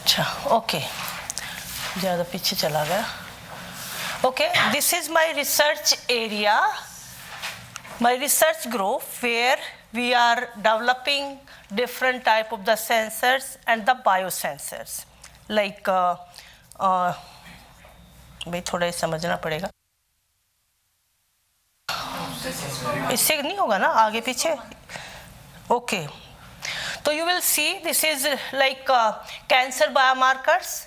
अच्छा, ओके, ज़्यादा पीछे चला गया. Okay, this is my research area, my research group, where we are developing different type of the sensors and the biosensors. Like, भाई थोड़ा समझना पड़ेगा. इससे नहीं होगा ना आगे पीछे. Okay, so you will see this is like cancer biomarkers.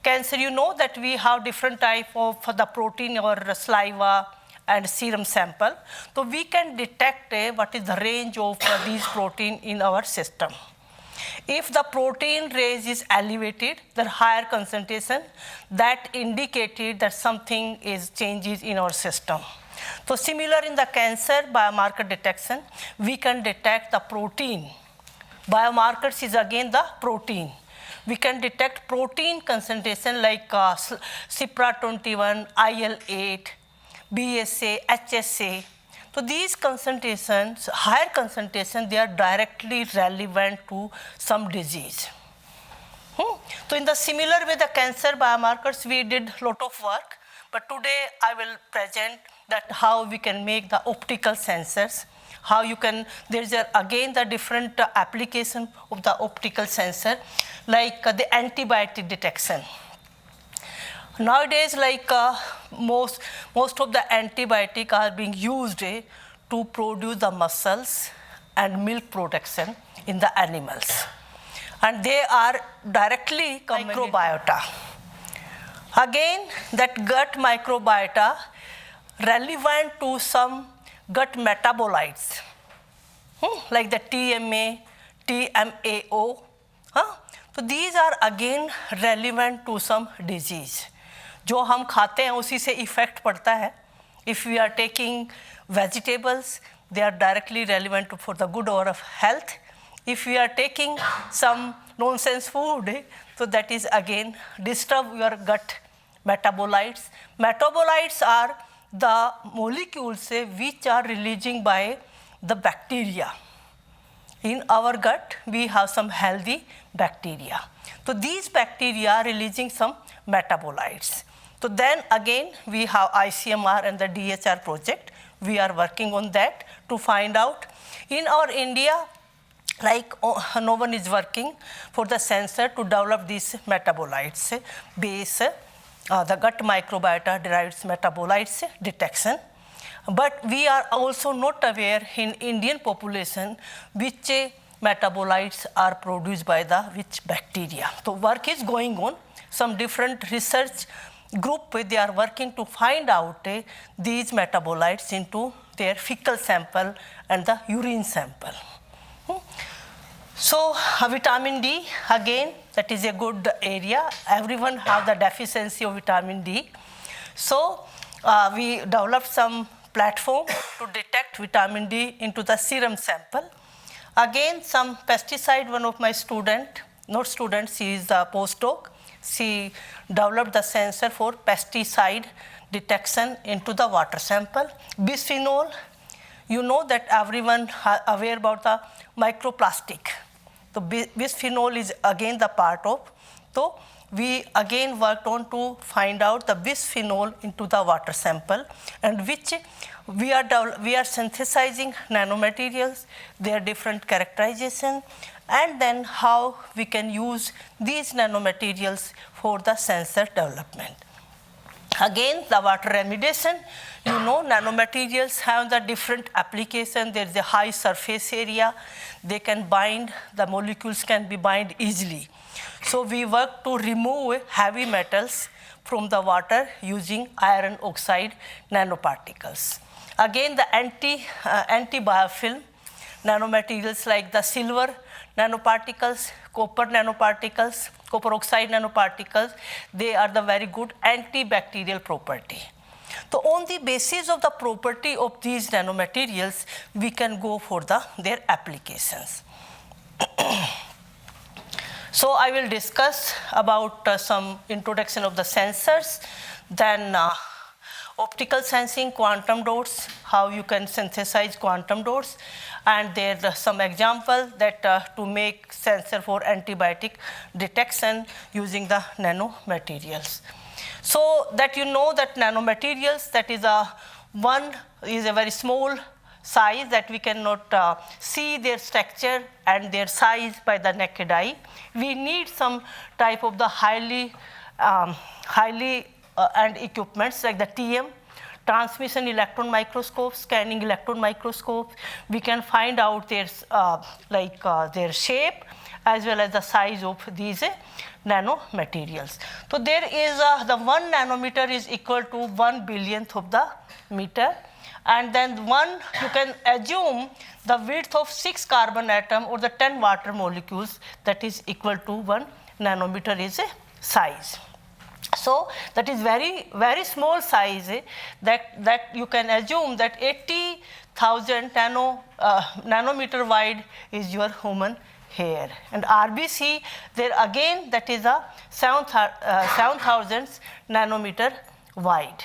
Cancer, you know that we have different type of the protein or saliva and serum sample. So we can detect what is the range of these protein in our system. If the protein range is elevated, the higher concentration, that indicated that something is changes in our system. So similar in the cancer biomarker detection, we can detect the protein. Biomarkers is again the protein. We can detect protein concentration like CYP21, IL-8, BSA, HSA. So these concentrations, higher concentration, they are directly relevant to some disease. So in the similar way, the cancer biomarkers, we did a lot of work, but today I will present that how we can make the optical sensors, how you can, there's again the different application of the optical sensor, like the antibiotic detection. Nowadays, like most of the antibiotic are being used to produce the muscles and milk production in the animals. And they are directly microbiota. Again, that gut microbiota relevant to some gut metabolites, like the TMA, TMAO. So these are again relevant to some disease. जो हम खाते हैं उसी से effect पड़ता है. If we are taking vegetables, they are directly relevant for the good or of health. If we are taking some nonsense food, so that is again disturb your gut metabolites. Metabolites are the molecules which are releasing by the bacteria. In our gut, we have some healthy bacteria. So these bacteria are releasing some metabolites. So then again, we have ICMR and the DHR project. We are working on that to find out. In our India, like no one is working for the sensor to develop these metabolites base, the gut microbiota derived metabolites detection. But we are also not aware in Indian population which metabolites are produced by the which bacteria. So work is going on. Some different research group, they are working to find out these metabolites into their fecal sample and the urine sample. So vitamin D, again, that is a good area. Everyone have the deficiency of vitamin D. So we developed some platform to detect vitamin D into the serum sample. Again, some pesticide, one of my student, not student, she is the postdoc. She developed the sensor for pesticide detection into the water sample. Bisphenol, you know that everyone aware about the microplastic. So bisphenol is again the part of. So we again worked on to find out the bisphenol into the water sample, and which we are synthesizing nanomaterials, their different characterization, and then how we can use these nanomaterials for the sensor development. Again, the water remediation, you know, nanomaterials have the different application. There is a high surface area. They can bind, the molecules can be bind easily. So we work to remove heavy metals from the water using iron oxide nanoparticles. Again, the anti-biofilm nanomaterials like the silver nanoparticles, copper nanoparticles, copper oxide nanoparticles, they are the very good antibacterial property. So on the basis of the property of these nanomaterials, we can go for their applications. So I will discuss about some introduction of the sensors, then optical sensing, quantum dots, how you can synthesize quantum dots. And there's some example that to make sensor for antibiotic detection using the nanomaterials. So that you know that nanomaterials, that is a very small size that we cannot see their structure and their size by the naked eye. We need some type of the highly and equipments like the TM, transmission electron microscope, scanning electron microscope. We can find out their their shape as well as the size of these nanomaterials. So there is the 1 nanometer is equal to 1 billionth of the meter, and then you can assume the width of 6 carbon atom or the 10 water molecules, that is equal to 1 nanometer is a size. So that is very, very small size that you can assume that 80,000 nanometer wide is your human hair. And RBC, there again, that is a 7,000 nanometer wide.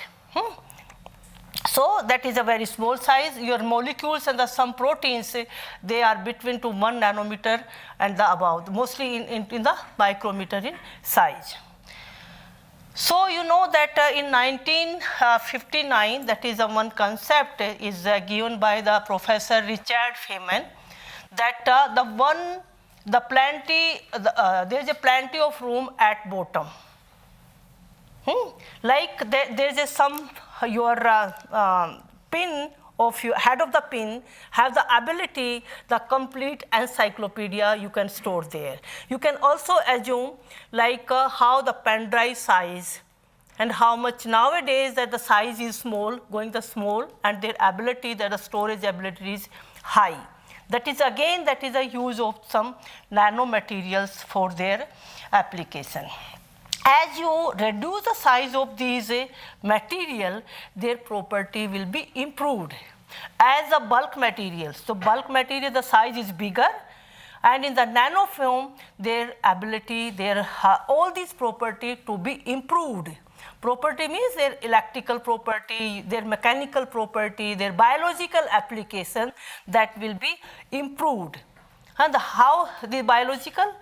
So that is a very small size. Your molecules and some proteins, they are between to 1 nanometer and the above, mostly in the micrometer in size. So you know that in 1959, that is one concept is given by the Professor Richard Feynman, that there is a plenty of room at bottom. Like there is some your pin of your head of the pin have the ability, the complete encyclopedia you can store there. You can also assume like how the pen drive size and how much nowadays that the size is small, going the small, and their ability, that the storage ability is high. That is again, that is a use of some nanomaterials for their application. As you reduce the size of these material, their property will be improved. As a bulk material, so bulk material, the size is bigger, and in the nanofilm, their ability, all these property to be improved. Property means their electrical property, their mechanical property, their biological application, that will be improved. And how the biological,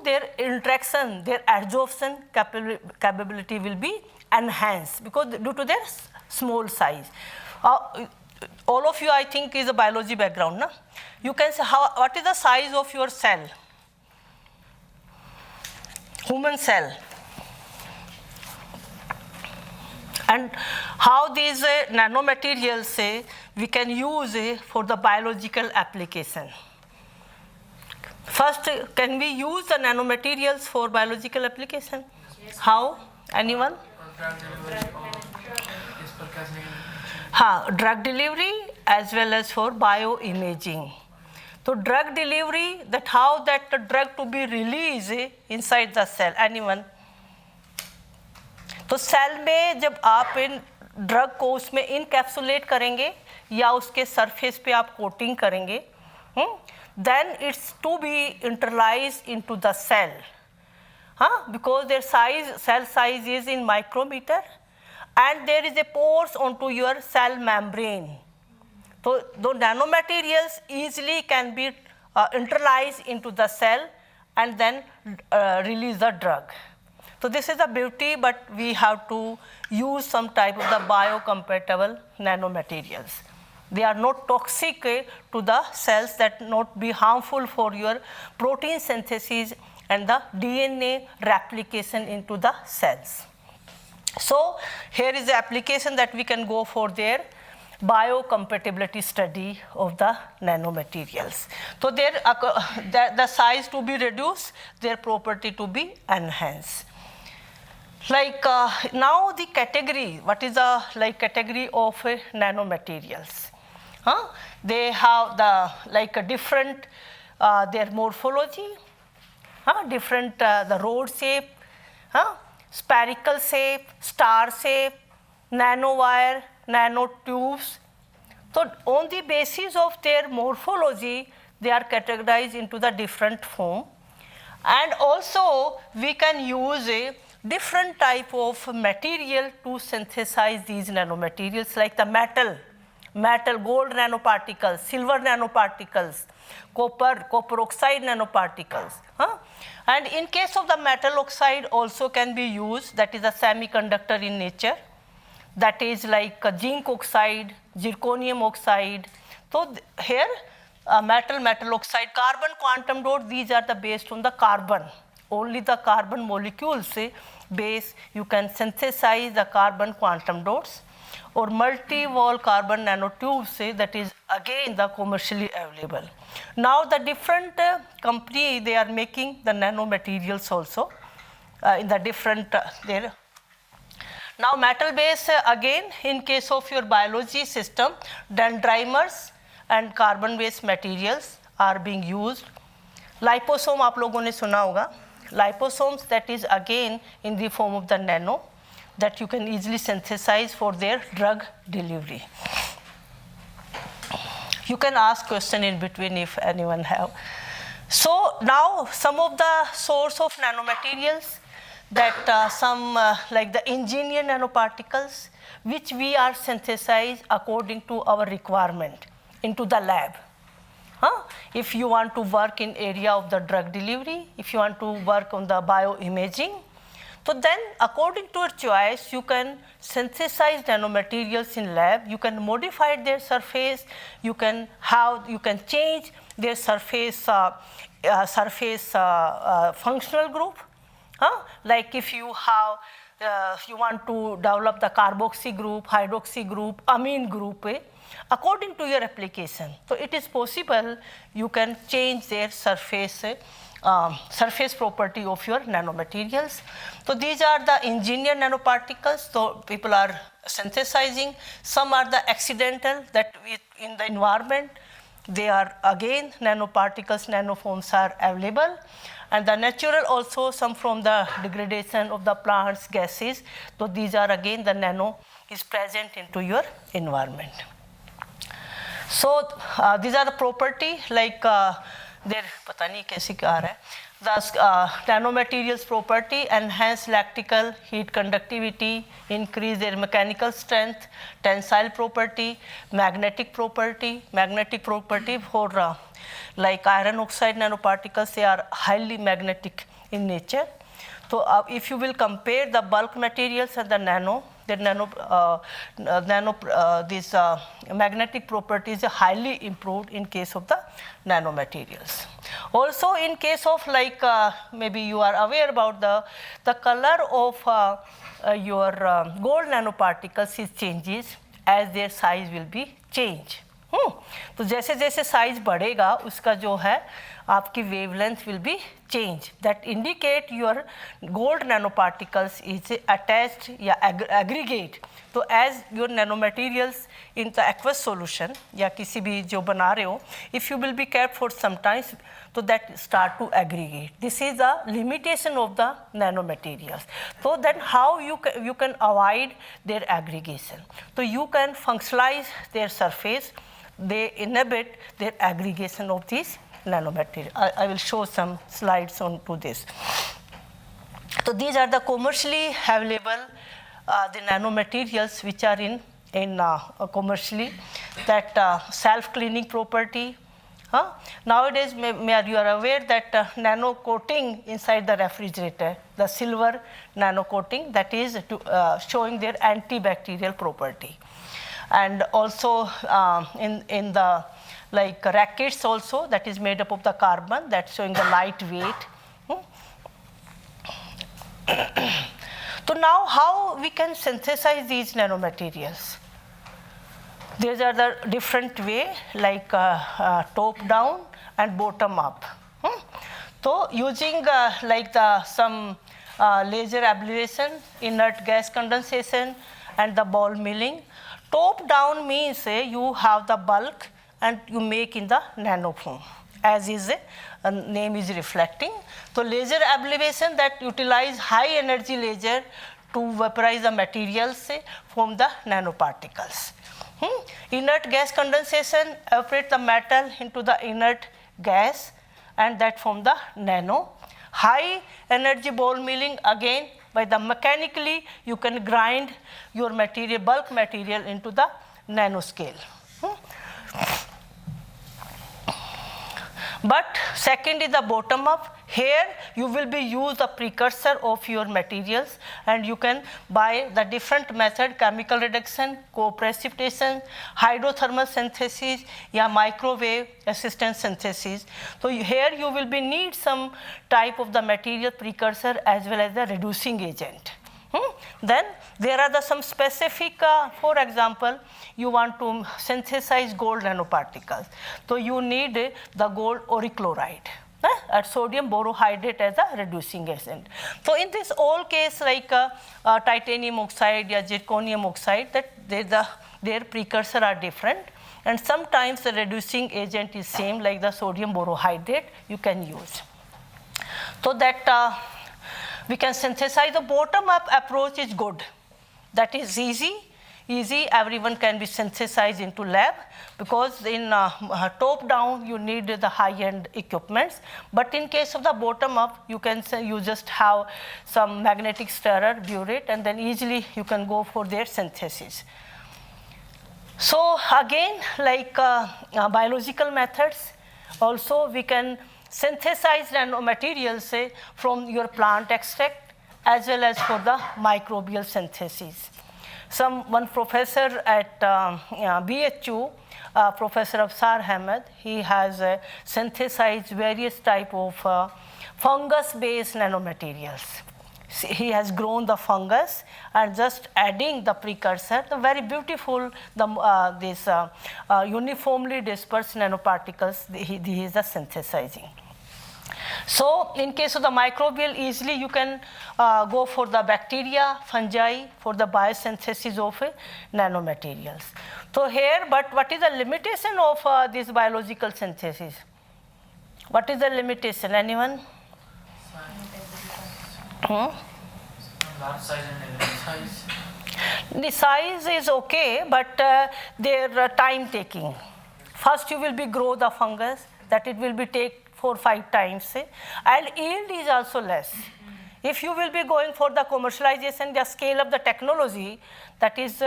their interaction, their adsorption capability will be enhanced because due to their small size. All of you, I think, is a biology background, no? You can say what is the size of your cell, human cell, and how these nanomaterials we can use for the biological application. First, can we use the nanomaterials for biological application? Yes. How? Anyone? Drug delivery as well as for bioimaging. So drug delivery, that how that the drug to be released inside the cell. Anyone? तो cell में जब आप इन drug को उसमें encapsulate करेंगे या उसके surface पे आप कोटिंग करेंगे, then it's to be internalized into the cell, because their cell size is in micrometer, and there is a pores onto your cell membrane. So the nanomaterials easily can be internalized into the cell and then release the drug. So this is the beauty, but we have to use some type of the biocompatible nanomaterials. They are not toxic to the cells, that not be harmful for your protein synthesis and the DNA replication into the cells. So here is the application that we can go for their biocompatibility study of the nanomaterials. So the size to be reduced, their property to be enhanced. Like now the category, what is the category of nanomaterials? They have the different their morphology, different the rod shape, spherical shape, star shape, nanowire, nanotubes. So on the basis of their morphology, they are categorized into the different form. And also we can use different type of material to synthesize these nanomaterials, like the metal, gold nanoparticles, silver nanoparticles, copper oxide nanoparticles. And in case of the metal oxide also can be used, that is a semiconductor in nature, that is like zinc oxide, zirconium oxide. So here metal oxide, carbon quantum dot, these are the based on the carbon. Only the carbon molecules base you can synthesize the carbon quantum dots, or multi-wall carbon nanotubes that is again the commercially available. Now the different company, they are making the nanomaterials also in the different there. Now metal base again in case of your biology system, dendrimers and carbon based materials are being used. Liposome आप लोगों ने सुना होगा. Liposomes, that is again in the form of the nano, that you can easily synthesize for their drug delivery. You can ask question in between if anyone have. So now some of the source of nanomaterials, that some like the engineered nanoparticles, which we are synthesized according to our requirement into the lab. If you want to work in area of the drug delivery, if you want to work on the bioimaging, so then according to your choice, you can synthesize nanomaterials in lab, you can modify their surface, you can change their surface functional group. Like if you have, you want to develop the carboxy group, hydroxy group, amine group, according to your application. So it is possible you can change their surface property of your nanomaterials. So these are the engineered nanoparticles, so people are synthesizing. Some are the accidental, that in the environment, they are again nanoparticles, nanoforms are available. And the natural also, some from the degradation of the plants, gases. So these are again the nano is present into your environment. So these are the property, like their पता नहीं कैसे क्या आ रहा है. The nanomaterials property: enhance electrical heat conductivity, increase their mechanical strength, tensile property, magnetic property. Magnetic property for like iron oxide nanoparticles, they are highly magnetic in nature. So if you will compare the bulk materials and the nano, these magnetic properties are highly improved in case of the nanomaterials. Also in case of like maybe you are aware about the color of your gold nanoparticles is changes as their size will be changed. तो जैसे जैसे size बढ़ेगा उसका जो है आपकी wavelength will be changed. That indicate your gold nanoparticles is attached या aggregate. तो as your nanomaterials in the aqueous solution या किसी भी जो बना रहे हो, if you will be kept for some time, so that start to aggregate. This is the limitation of the nanomaterials. So then how you can avoid their aggregation. So you can functionalize their surface. They inhibit their aggregation of these nanomaterials. I will show some slides on to this. So these are the commercially available the nanomaterials which are in commercially, that self-cleaning property. Nowadays, you are aware that nano coating inside the refrigerator, the silver nano coating, that is showing their antibacterial property. And also in the like rackets also, that is made up of the carbon, that's showing the light weight. So now how we can synthesize these nanomaterials? These are the different way, like top down and bottom up. So using like some laser ablation, inert gas condensation, and the ball milling. Top down means you have the bulk and you make in the nanoform, as is name is reflecting. So laser ablation, that utilize high energy laser to vaporize the materials from the nanoparticles. Inert gas condensation evaporate the metal into the inert gas, and that from the nano. High energy ball milling, again by the mechanically you can grind your material, bulk material into the nanoscale. But second is the bottom up. Here you will be use the precursor of your materials, and you can buy the different method, chemical reduction, co-precipitation, hydrothermal synthesis, या microwave assisted synthesis. So here you will be need some type of the material precursor as well as the reducing agent. Then there are some specific, for example, you want to synthesize gold nanoparticles. So you need the gold orichloride at sodium borohydrate as a reducing agent. So in this all case, like titanium oxide or zirconium oxide, that their precursor are different, and sometimes the reducing agent is same, like the sodium borohydrate you can use. So that we can synthesize. The bottom-up approach is good. That is easy, everyone can be synthesized into lab, because in top-down you need the high-end equipments. But in case of the bottom-up, you can say you just have some magnetic stirrer, burette, and then easily you can go for their synthesis. So again, like biological methods, also we can synthesize nanomaterials from your plant extract as well as for the microbial synthesis. One professor at BHU, Professor Afsar Ahmed, he has synthesized various type of fungus-based nanomaterials. He has grown the fungus and just adding the precursor, the very beautiful, uniformly dispersed nanoparticles, he is synthesizing. So in case of the microbial, easily you can go for the bacteria, fungi, for the biosynthesis of nanomaterials. So here, but what is the limitation of this biological synthesis? What is the limitation? Anyone? Large size and little size. The size is okay, but their time taking. First you will be grow the fungus, that it will be take 4 or 5 times, and yield is also less. If you will be going for the commercialization, the scale of the technology, that is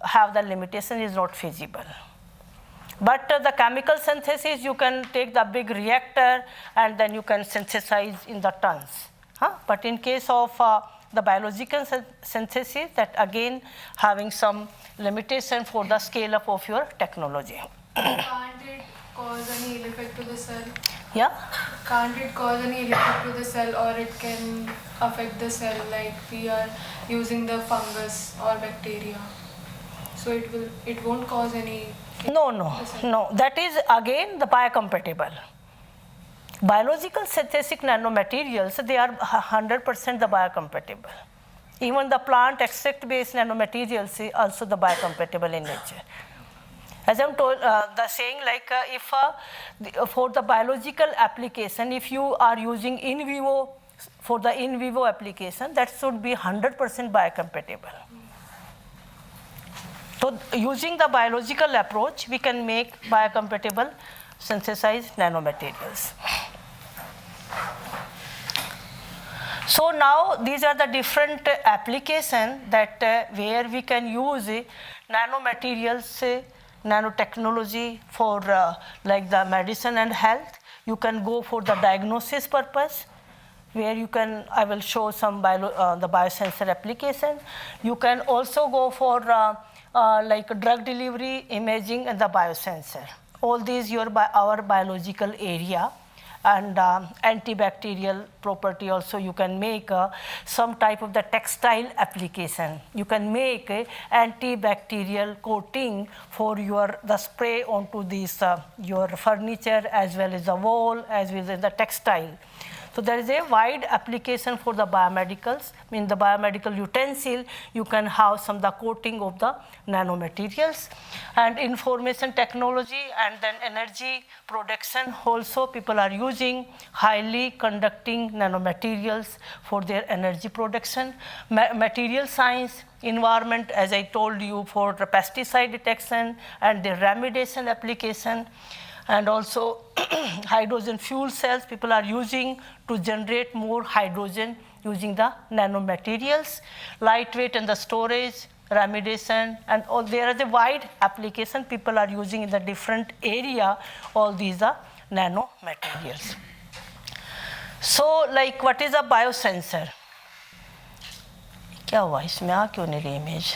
have the limitation, is not feasible. But the chemical synthesis, you can take the big reactor and then you can synthesize in the tons. But in case of the biological synthesis, that again having some limitation for the scale up of your technology. Can't it cause any ill effect to the cell? Yeah? Can't it cause any ill effect to the cell, or it can affect the cell, like we are using the fungus or bacteria? So it won't cause any... No. That is again the biocompatible. Biological synthetic nanomaterials, they are 100% the biocompatible. Even the plant extract-based nanomaterials is also the biocompatible in nature. As I'm told, the saying like if for the biological application, if you are using in vivo, for the in vivo application, that should be 100% biocompatible. So using the biological approach, we can make biocompatible synthesized nanomaterials. So now these are the different applications that where we can use nanomaterials, nanotechnology for like the medicine and health. You can go for the diagnosis purpose, where you can, I will show some the biosensor application. You can also go for like drug delivery, imaging, and the biosensor. All these our biological area. And antibacterial property also you can make some type of the textile application. You can make antibacterial coating for the spray onto this your furniture as well as the wall as well as the textile. So there is a wide application for the biomedicals. In the biomedical utensil, you can have some the coating of the nanomaterials, and information technology and then energy production. Also, people are using highly conducting nanomaterials for their energy production. Material science, environment, as I told you, for the pesticide detection and the remediation application. And also hydrogen fuel cells people are using to generate more hydrogen using the nanomaterials, lightweight and the storage, remediation, and all. There is a wide application people are using in the different area. All these are nanomaterials. So, like, what is a biosensor? क्या हुआ इसमें? आ क्यों नहीं रही image?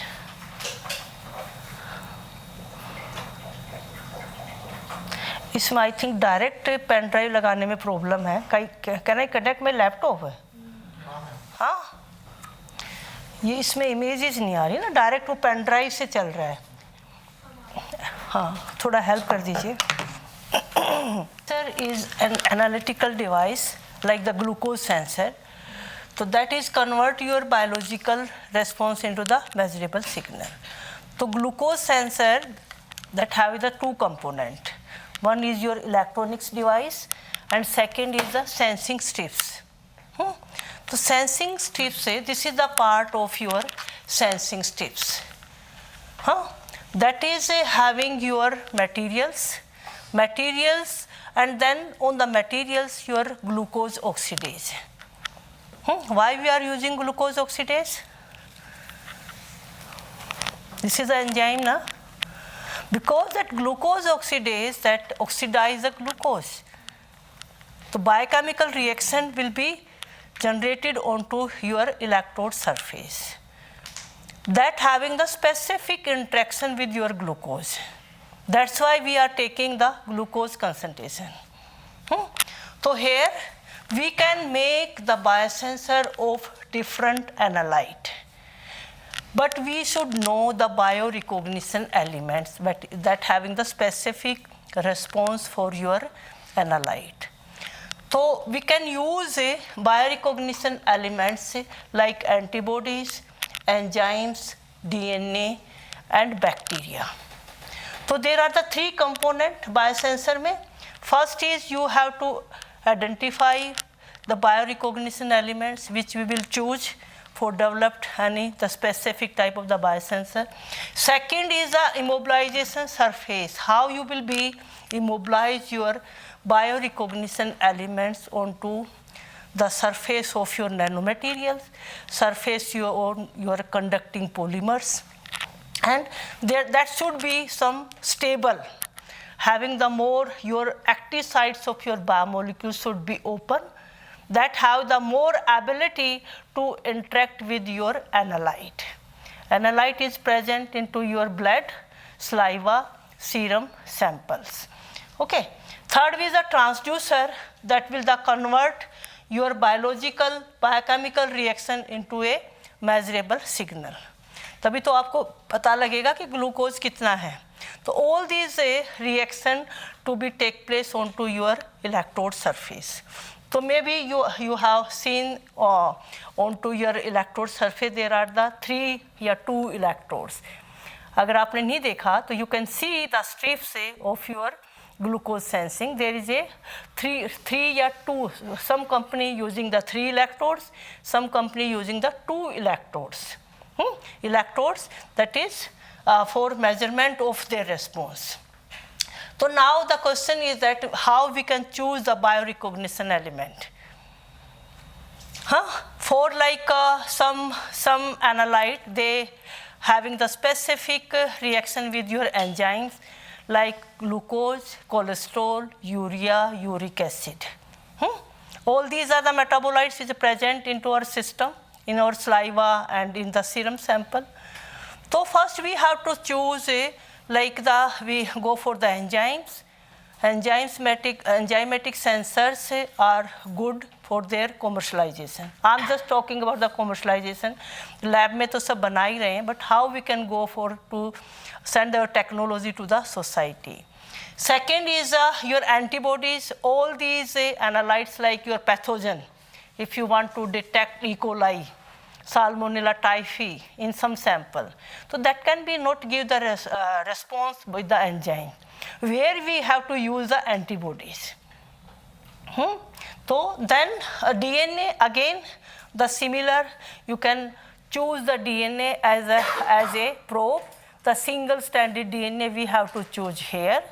इसमें I think direct pen drive लगाने में problem है. Can I connect my laptop? हाँ, ये इसमें इमेजेस नहीं आ रही ना, डायरेक्ट वो पेन ड्राइव से चल रहा है. हाँ, थोड़ा हेल्प कर दीजिए. Sensor is an analytical device like the glucose sensor. So that is convert your biological response into the measurable signal. So glucose sensor that have the two component. One is your electronics device and second is the sensing strips. So sensing strips say this is the part of your sensing strips. That is having your materials and then on the materials your glucose oxidase. Why we are using glucose oxidase? This is the enzyme, na? Because that glucose oxidase that oxidize the glucose. So biochemical reaction will be generated onto your electrode surface. That having the specific interaction with your glucose. That's why we are taking the glucose concentration. So here we can make the biosensor of different analyte. But we should know the biorecognition elements that having the specific response for your analyte. So we can use biorecognition elements like antibodies, enzymes, DNA, and bacteria. So there are the three components biosensor mein. First is you have to identify the biorecognition elements which we will choose for developed the specific type of the biosensor. Second is the immobilization surface. How you will be immobilize your biorecognition elements onto the surface of your nanomaterials, surface your conducting polymers, and that should be some stable. Having the more your active sites of your biomolecules should be open, that have the more ability to interact with your analyte. Analyte is present into your blood, saliva, serum samples. Okay. Third is a transducer that will convert your biochemical reaction into a measurable signal. तभी तो आपको पता लगेगा कि glucose कितना है. So all these reaction to be take place onto your electrode surface. So maybe you have seen onto your electrode surface there are the 3 or 2 electrodes. अगर आपने नहीं देखा तो you can see the strips of your glucose sensing. There is a 3 or 2. Some company using the 3 electrodes, some company using the 2 electrodes. Electrodes that is for measurement of their response. So now the question is that how we can choose the biorecognition element. For like some analyte, they having the specific reaction with your enzymes like glucose, cholesterol, urea, uric acid. All these are the metabolites which are present into our system, in our saliva and in the serum sample. So first we have to choose we go for the enzymes. Enzymatic sensors are good for their commercialization. I'm just talking about the commercialization. Lab में तो सब बना ही रहे हैं, but how we can go for to send our technology to the society. Second is your antibodies. All these analytes like your pathogen. If you want to detect E. coli, Salmonella typhi in some sample, so that can be not give the response with the enzyme. Where we have to use the antibodies. So then DNA again the similar. You can choose the DNA as a probe. The single stranded DNA we have to choose here.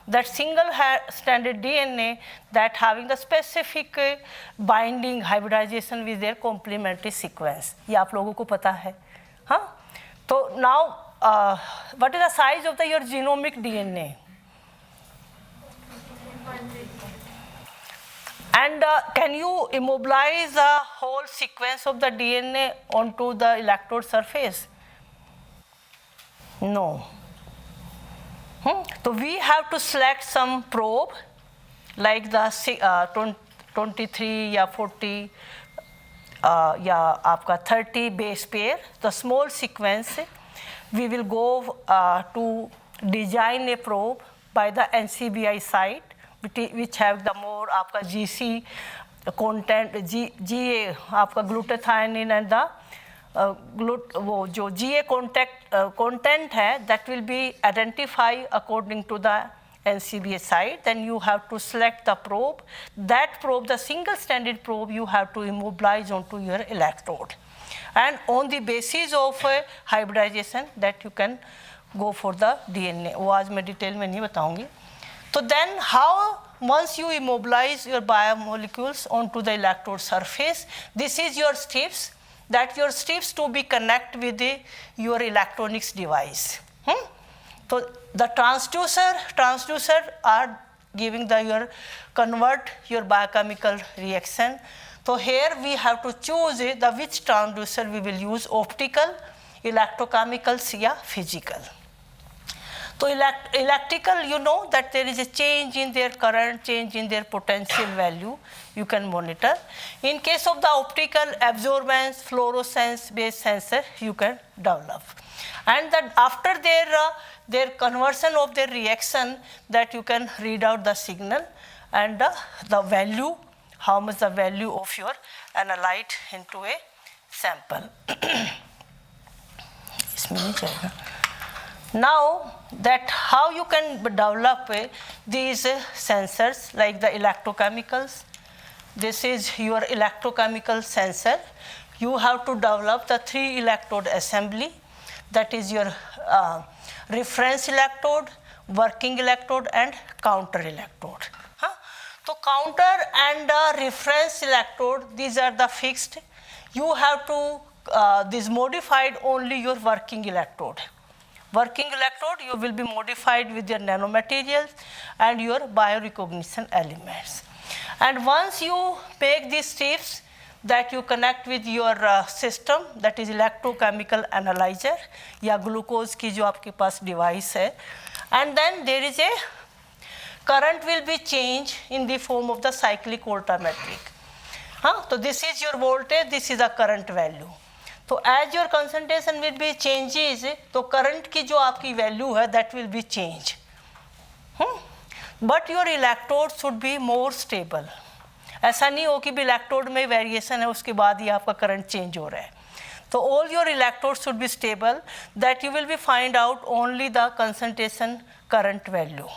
that single-stranded DNA that having the specific binding hybridization with their complementary sequence. ये आप लोगों को पता है, हाँ? तो now what is the size of your genomic DNA? And can you immobilize the whole sequence of the DNA onto the electrode surface? No. So we have to select some probe like the 23 या 40 या आपका 30 base pair, the small sequence. We will go to design a probe by the NCBI site, which have the more आपका GC content, GA आपका glutathione and the वो जो GA content है, that will be identified according to the NCBI site. Then you have to select the probe. That probe, the single-stranded probe, you have to immobilize onto your electrode. And on the basis of hybridization, that you can go for the DNA. वो आज मैं detail में नहीं बताऊंगी. So then how, once you immobilize your biomolecules onto the electrode surface, this is your strips, that your strips to be connect with your electronics device. So the transducer are giving your convert your biochemical reaction. So here we have to choose the which transducer we will use, optical, electrochemical, या physical. So electrical, you know that there is a change in their current, change in their potential value, you can monitor. In case of the optical, absorbance, fluorescence based sensor, you can develop. And that after their conversion of their reaction, that you can read out the signal and the value, how much the value of your analyte into a sample. Now that how you can develop these sensors like the electrochemicals. This is your electrochemical sensor. You have to develop the 3 electrode assembly, that is your reference electrode, working electrode and counter electrode. So counter and reference electrode, these are the fixed. You have to this modified only your working electrode. Working electrode, you will be modified with your nanomaterials and your biorecognition elements. And once you make these strips that you connect with your system, that is electrochemical analyzer या glucose की जो आपके पास device है, and then there is a current will be changed in the form of the cyclic voltammetric. So this is your voltage, this is the current value. So as your concentration will be changes, तो current की जो आपकी value है, that will be changed. But your electrode should be more stable. ऐसा नहीं हो कि भी electrode में variation है, उसके बाद ही आपका current change हो रहा है. So all your electrodes should be stable, that you will be find out only the concentration current value.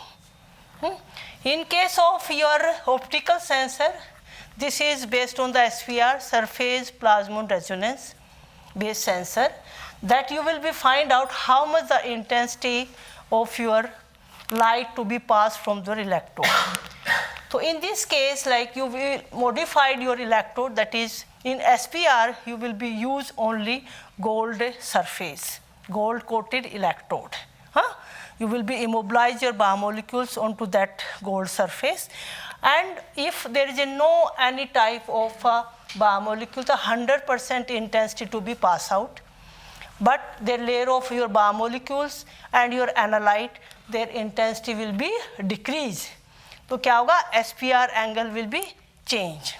In case of your optical sensor, this is based on the SPR, surface plasmon resonance based sensor, that you will be find out how much the intensity of your light to be passed from the electrode. So in this case, like you will modified your electrode, that is in SPR you will be use only gold surface, gold coated electrode. You will be immobilize your biomolecules onto that gold surface, and if there is no any type of biomolecule, the 100% intensity to be pass out, but the layer of your biomolecules and your analyte, their intensity will be decrease. तो क्या होगा, SPR angle will be change.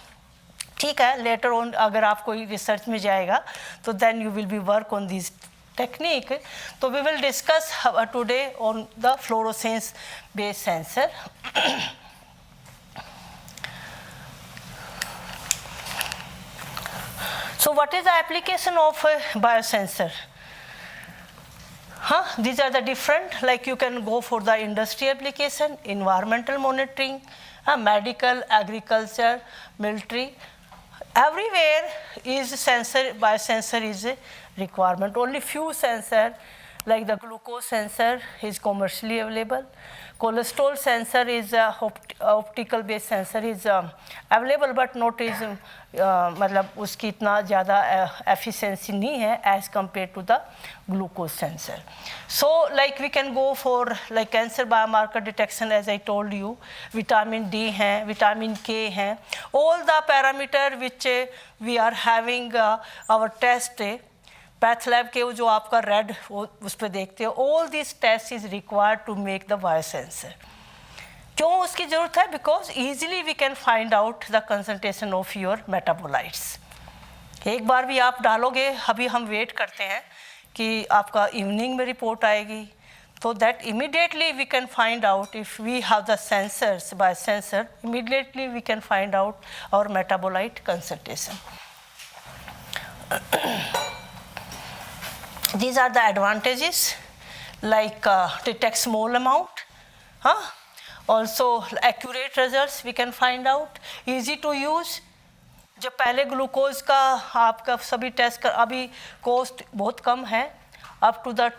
ठीक है, later on अगर आप कोई research में जाएगा तो then you will be work on this technique. So we will discuss today on the fluorescence based sensor. So what is the application of a biosensor? These are the different, like you can go for the industry application, environmental monitoring, medical, agriculture, military. Everywhere is sensor, biosensor is a requirement. Only few sensor like the glucose sensor is commercially available. Cholesterol sensor is optical based sensor is available but not is मतलब उसकी इतना ज़्यादा efficiency नहीं है as compared to the glucose sensor. So like we can go for like cancer biomarker detection as I told you, vitamin D है, vitamin K है, all the parameter which we are having our test path lab के जो आपका रेड उस पर देखते हो, all this test is required to make the biosensor. क्यों उसकी ज़रूरत है? Because easily we can find out the concentration of your metabolites. एक बार भी आप डालोगे, अभी हम वेट करते हैं कि आपका इवनिंग में रिपोर्ट आएगी, तो that immediately we can find out if we have the sensors by sensor, immediately we can find out our metabolite concentration. These are the advantages, like detect small amount, also accurate results we can find out, easy to use. जब पहले glucose का आपका सभी test कर, अभी cost बहुत कम है, up to the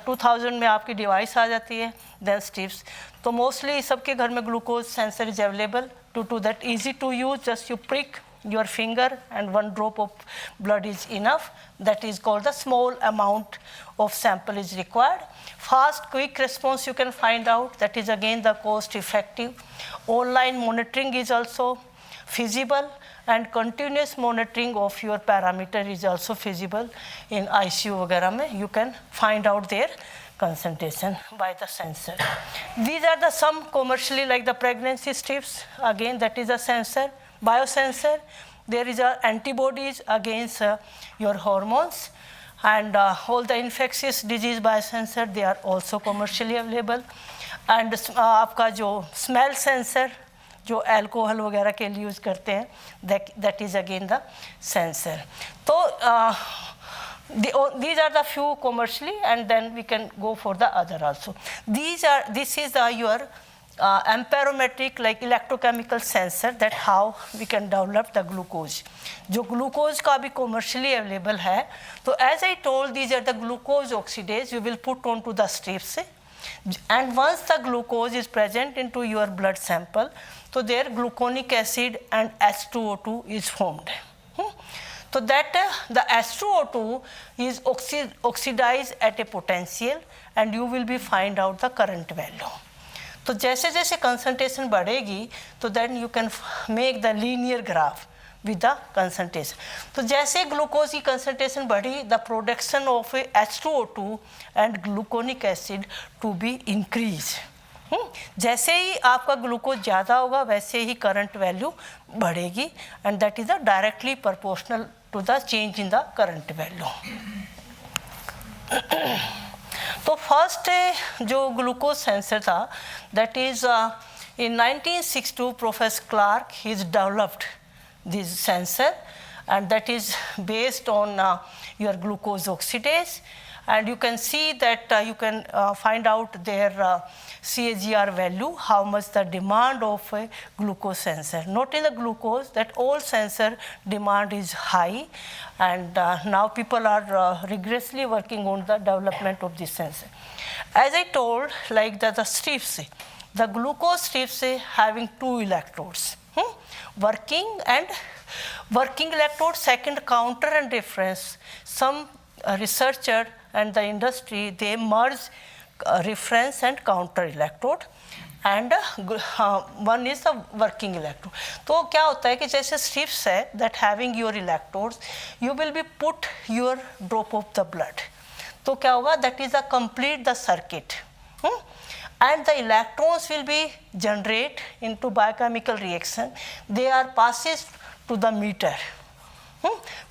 2000 में आपकी डिवाइस आ जाती है, देन स्ट्रिप्स. तो मोस्टली सबके घर में glucose sensor is available. To that easy to use, just you prick your finger and 1 drop of blood is enough. That is called the small amount of sample is required. Fast quick response you can find out, that is again the cost effective. Online monitoring is also feasible, and continuous monitoring of your parameter is also feasible. In ICU वगैरह में you can find out their concentration by the sensor. These are the some commercially, like the pregnancy strips, again that is a sensor, biosensor. There is antibodies against your hormones, and all the infectious disease biosensor, they are also commercially available. And आपका जो smell sensor, जो alcohol वगैरह के लिए use करते हैं, that is again the sensor. तो these are the few commercially, and then we can go for the other also. This is your amperometric, like electrochemical sensor, that how we can develop the glucose. जो glucose का भी commercially available है, तो as I told, these are the glucose oxidase you will put onto the strips, and once the glucose is present into your blood sample, so there gluconic acid and H2O2 is formed. So that the H2O2 is oxidized at a potential, and you will be find out the current value. तो जैसे जैसे concentration बढ़ेगी, तो then you can make the linear graph with the concentration. तो जैसे glucose की concentration बढ़ी, the production of H2O2 and gluconic acid to be increased. जैसे ही आपका ग्लूकोज ज़्यादा होगा, वैसे ही करंट वैल्यू बढ़ेगी, and that is directly proportional to the change in the current value. तो फर्स्ट जो ग्लूकोज सेंसर था, that is in 1962 Professor Clark he's developed this sensor, and that is based on your glucose oxidase, and you can see that you can find out their CAGR value, how much the demand of a glucose sensor. Not in the glucose, that all sensor demand is high, and now people are rigorously working on the development of this sensor. As I told, like the strips, the glucose strips having 2 electrodes, working electrode, second counter and reference. Some researcher and the industry, they merge reference and counter electrode, and one is the working electrode. तो क्या होता है कि जैसे strips है, that having your electrodes, you will be put your drop of the blood. तो क्या होगा, that is a complete the circuit, and the electrons will be generate into biochemical reaction. They are passes to the meter.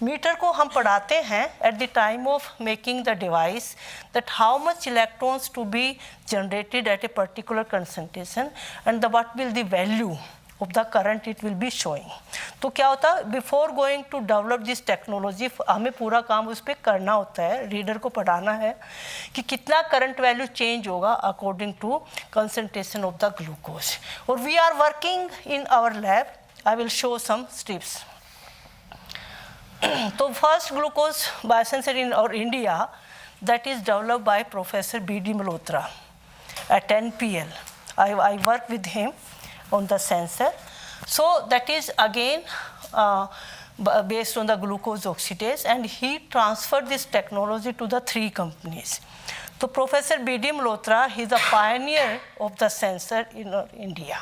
Meter को हम पढ़ाते हैं at the time of making the device, that how much electrons to be generated at a particular concentration, and the what will the value of the current it will be showing. तो क्या होता है, before going to develop this technology, हमें पूरा काम उस पर करना होता है, रीडर को पढ़ाना है कि कितना करंट वैल्यू चेंज होगा according to concentration of the glucose. और we are working in our lab. I will show some strips. तो फर्स्ट ग्लूकोज बायोसेंसर इन और India, that is developed by Professor B.D. Malhotra at NPL. I work with him on the sensor. So that is again based on the glucose oxidase, and he transferred this technology to the 3 companies. So Professor B.D. Malhotra, he is a pioneer of the sensor in India.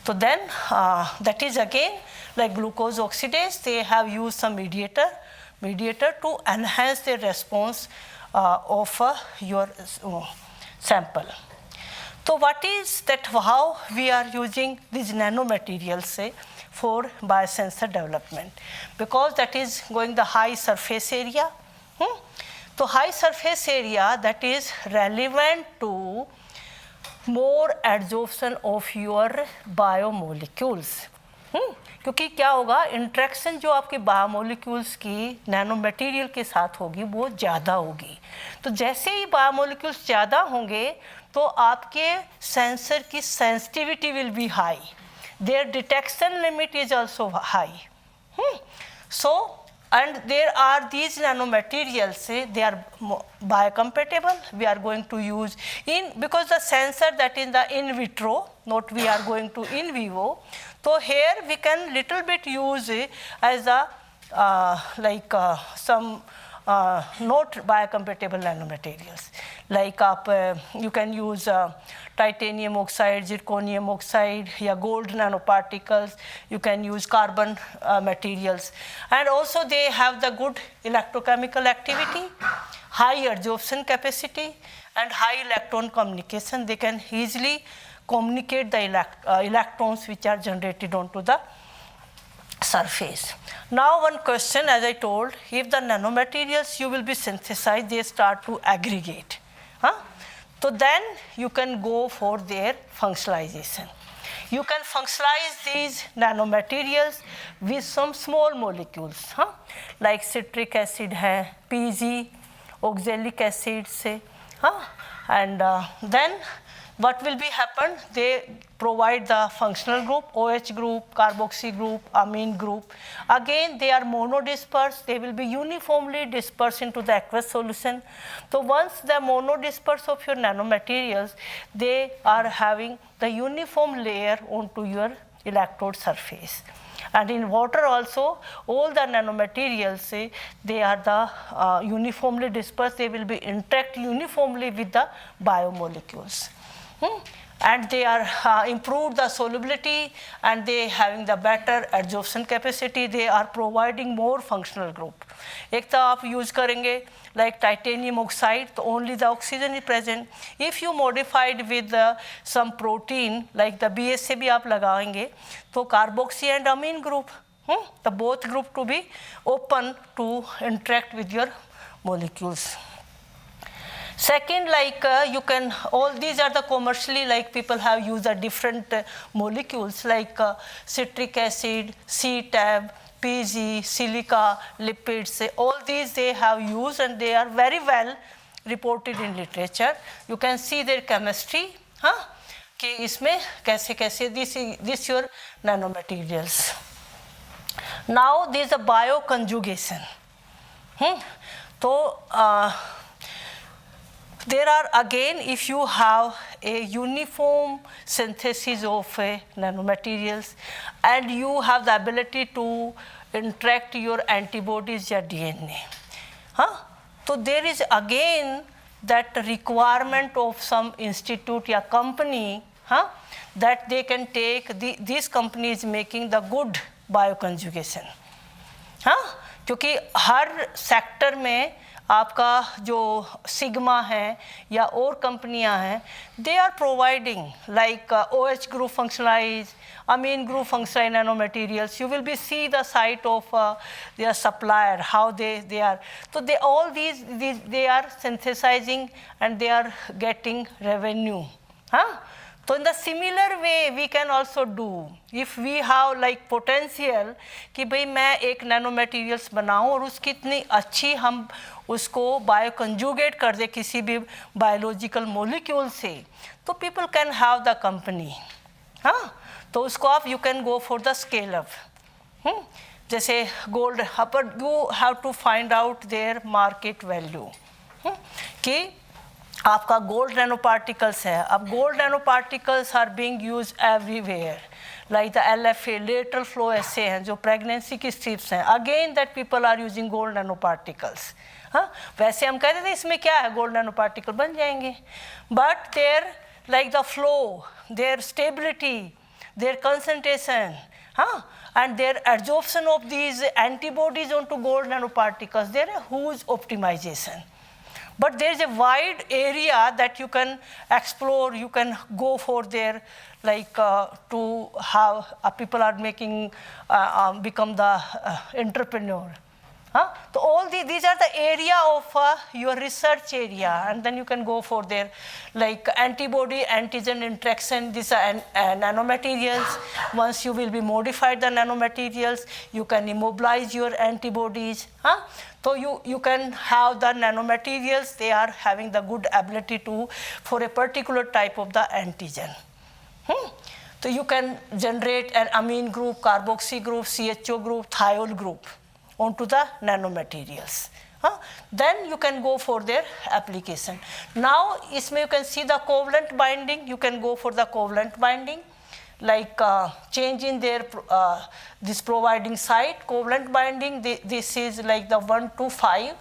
So then that is again like glucose oxidase, they have used some mediator to enhance the response of your sample. So what is that, how we are using these nanomaterials say for biosensor development? Because that is going the high surface area. So high surface area, that is relevant to more adsorption of your biomolecules. क्योंकि क्या होगा, interaction जो आपके biomolecules की nanomaterial के साथ होगी वो ज़्यादा होगी. तो जैसे ही बायोमोलिक्यूल्स ज़्यादा होंगे तो आपके सेंसर की sensitivity will be high, their detection limit is also high. So and there are these nanomaterials, they are biocompatible. We are going to use because the sensor that is the in vitro, not we are going to in vivo. So here we can little bit use as a some not biocompatible nanomaterials. Like you can use titanium oxide, zirconium oxide, yeah, gold nanoparticles. You can use carbon materials, and also they have the good electrochemical activity, high adsorption capacity, and high electron communication. They can easily communicate the electrons which are generated onto the surface. Now one question, as I told, if the nanomaterials you will be synthesized, they start to aggregate. So then you can go for their functionalization. You can functionalize these nanomaterials with some small molecules, like citric acid hai, PG, oxalic acid say, and then what will be happen? They provide the functional group, OH group, carboxy group, amine group. Again, they are monodispersed. They will be uniformly dispersed into the aqueous solution. So once the monodispersed of your nanomaterials, they are having the uniform layer onto your electrode surface. And in water also, all the nanomaterials, they are the uniformly dispersed. They will be interact uniformly with the biomolecules. And they are improved the solubility, and they having the better adsorption capacity. They are providing more functional group. एक तो आप use करेंगे like titanium oxide, so only the oxygen is present. If you modified with some protein like the BSA भी आप लगाएंगे, तो carboxy and amine group, the both group to be open to interact with your molecules. Second, like you can, all these are the commercially, like people have used the different molecules like citric acid, CTAB, PG, silica, lipids, all these they have used, and they are very well reported in literature. You can see their chemistry, कि इसमें कैसे कैसे this your nanomaterials. Now there is a bioconjugation. So there are again, if you have a uniform synthesis of nanomaterials and you have the ability to interact your antibodies or DNA, so there is again that requirement of some institute or company that they can take, these companies making the good bioconjugation. क्योंकि हर sector में आपका जो sigma है या और कंपनियां हैं, they are providing like OH group functionalized, amine group functionalized nanomaterials. You will be see the site of their supplier, how they are. So they all these they are synthesizing and they are getting revenue. So in the similar way we can also do, if we have like potential कि भाई मैं एक nanomaterials बनाऊं और उसकी इतनी अच्छी हम उसको bioconjugate कर दे किसी भी biological molecule से, तो people can have the company. तो उसको आप you can go for the scale up. जैसे गोल्ड, पर you have to find out their market value कि आपका गोल्ड नैनो पार्टिकल्स है. अब gold nano particles are being use everywhere, like the LFA lateral flow ऐसे हैं जो pregnancy की स्ट्रिप्स हैं. Again that people are using gold nano particles. हाँ, वैसे हम कहते थे इसमें क्या है, गोल्ड नैनो पार्टिकल बन जाएंगे, but their like the flow, their stability, their concentration, and their adsorption of these antibodies onto gold nanoparticles, there is a huge optimization. But there is a wide area that you can explore, you can go for there, like to have people are making, become the entrepreneur. So all these are the area of your research area, and then you can go for their like antibody antigen interaction. These are nanomaterials. Once you will be modified the nanomaterials, you can immobilize your antibodies. So you can have the nanomaterials, they are having the good ability to for a particular type of the antigen. So you can generate an amine group, carboxy group, CHO group, thiol group onto the nanomaterials. Then you can go for their application. Now isme you can see the covalent binding, you can go for the covalent binding, like change in their this providing site. Covalent binding, this is like the 1 to 5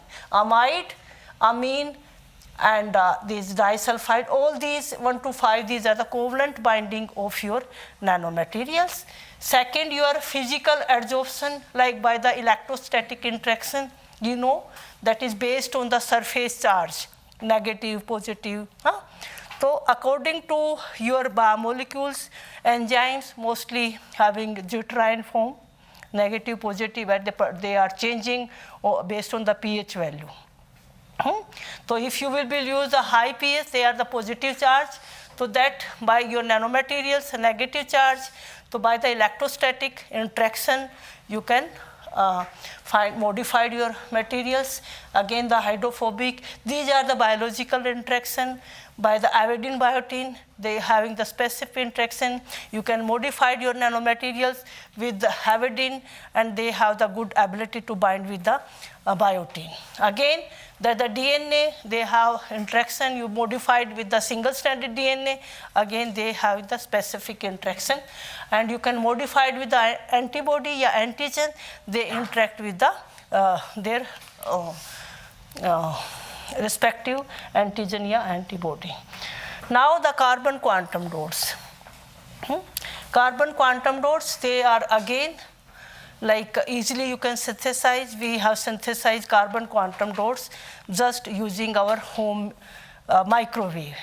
amide, amine, and these disulfide. All these 1 to 5, these are the covalent binding of your nanomaterials. Second, your physical adsorption, like by the electrostatic interaction, you know, that is based on the surface charge, negative, positive. So according to your biomolecules, enzymes mostly having deuterium form, negative, positive, and they are changing based on the pH value. So if you will use a high pH, they are the positive charge, so that by your nanomaterials, negative charge. So by the electrostatic interaction, you can modified your materials. Again, the hydrophobic, these are the biological interaction. By the avidin biotin, they having the specific interaction. You can modify your nanomaterials with the avidin, and they have the good ability to bind with the biotin. Again, the DNA, they have interaction, you modified with the single stranded DNA, again they have the specific interaction, and you can modify it with the antibody or antigen, they interact with the their respective antigen or antibody. Now the carbon quantum dots. Carbon quantum dots, they are again like easily you can synthesize. We have synthesized carbon quantum dots just using our home microwave.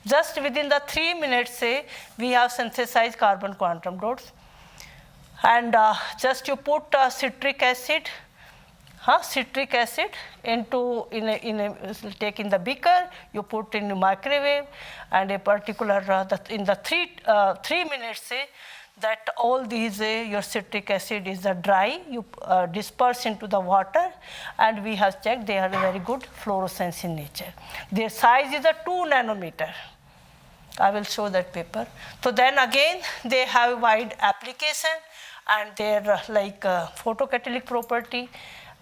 Just within the 3 minutes, say, we have synthesized carbon quantum dots. And just you put citric acid into take in the beaker, you put in the microwave, and a particular in the 3 minutes, say, that all these your citric acid is dry, you disperse into the water, and we have checked they have a very good fluorescence in nature. Their size is 2 nanometer. I will show that paper. So then again they have wide application, and their like photocatalytic property,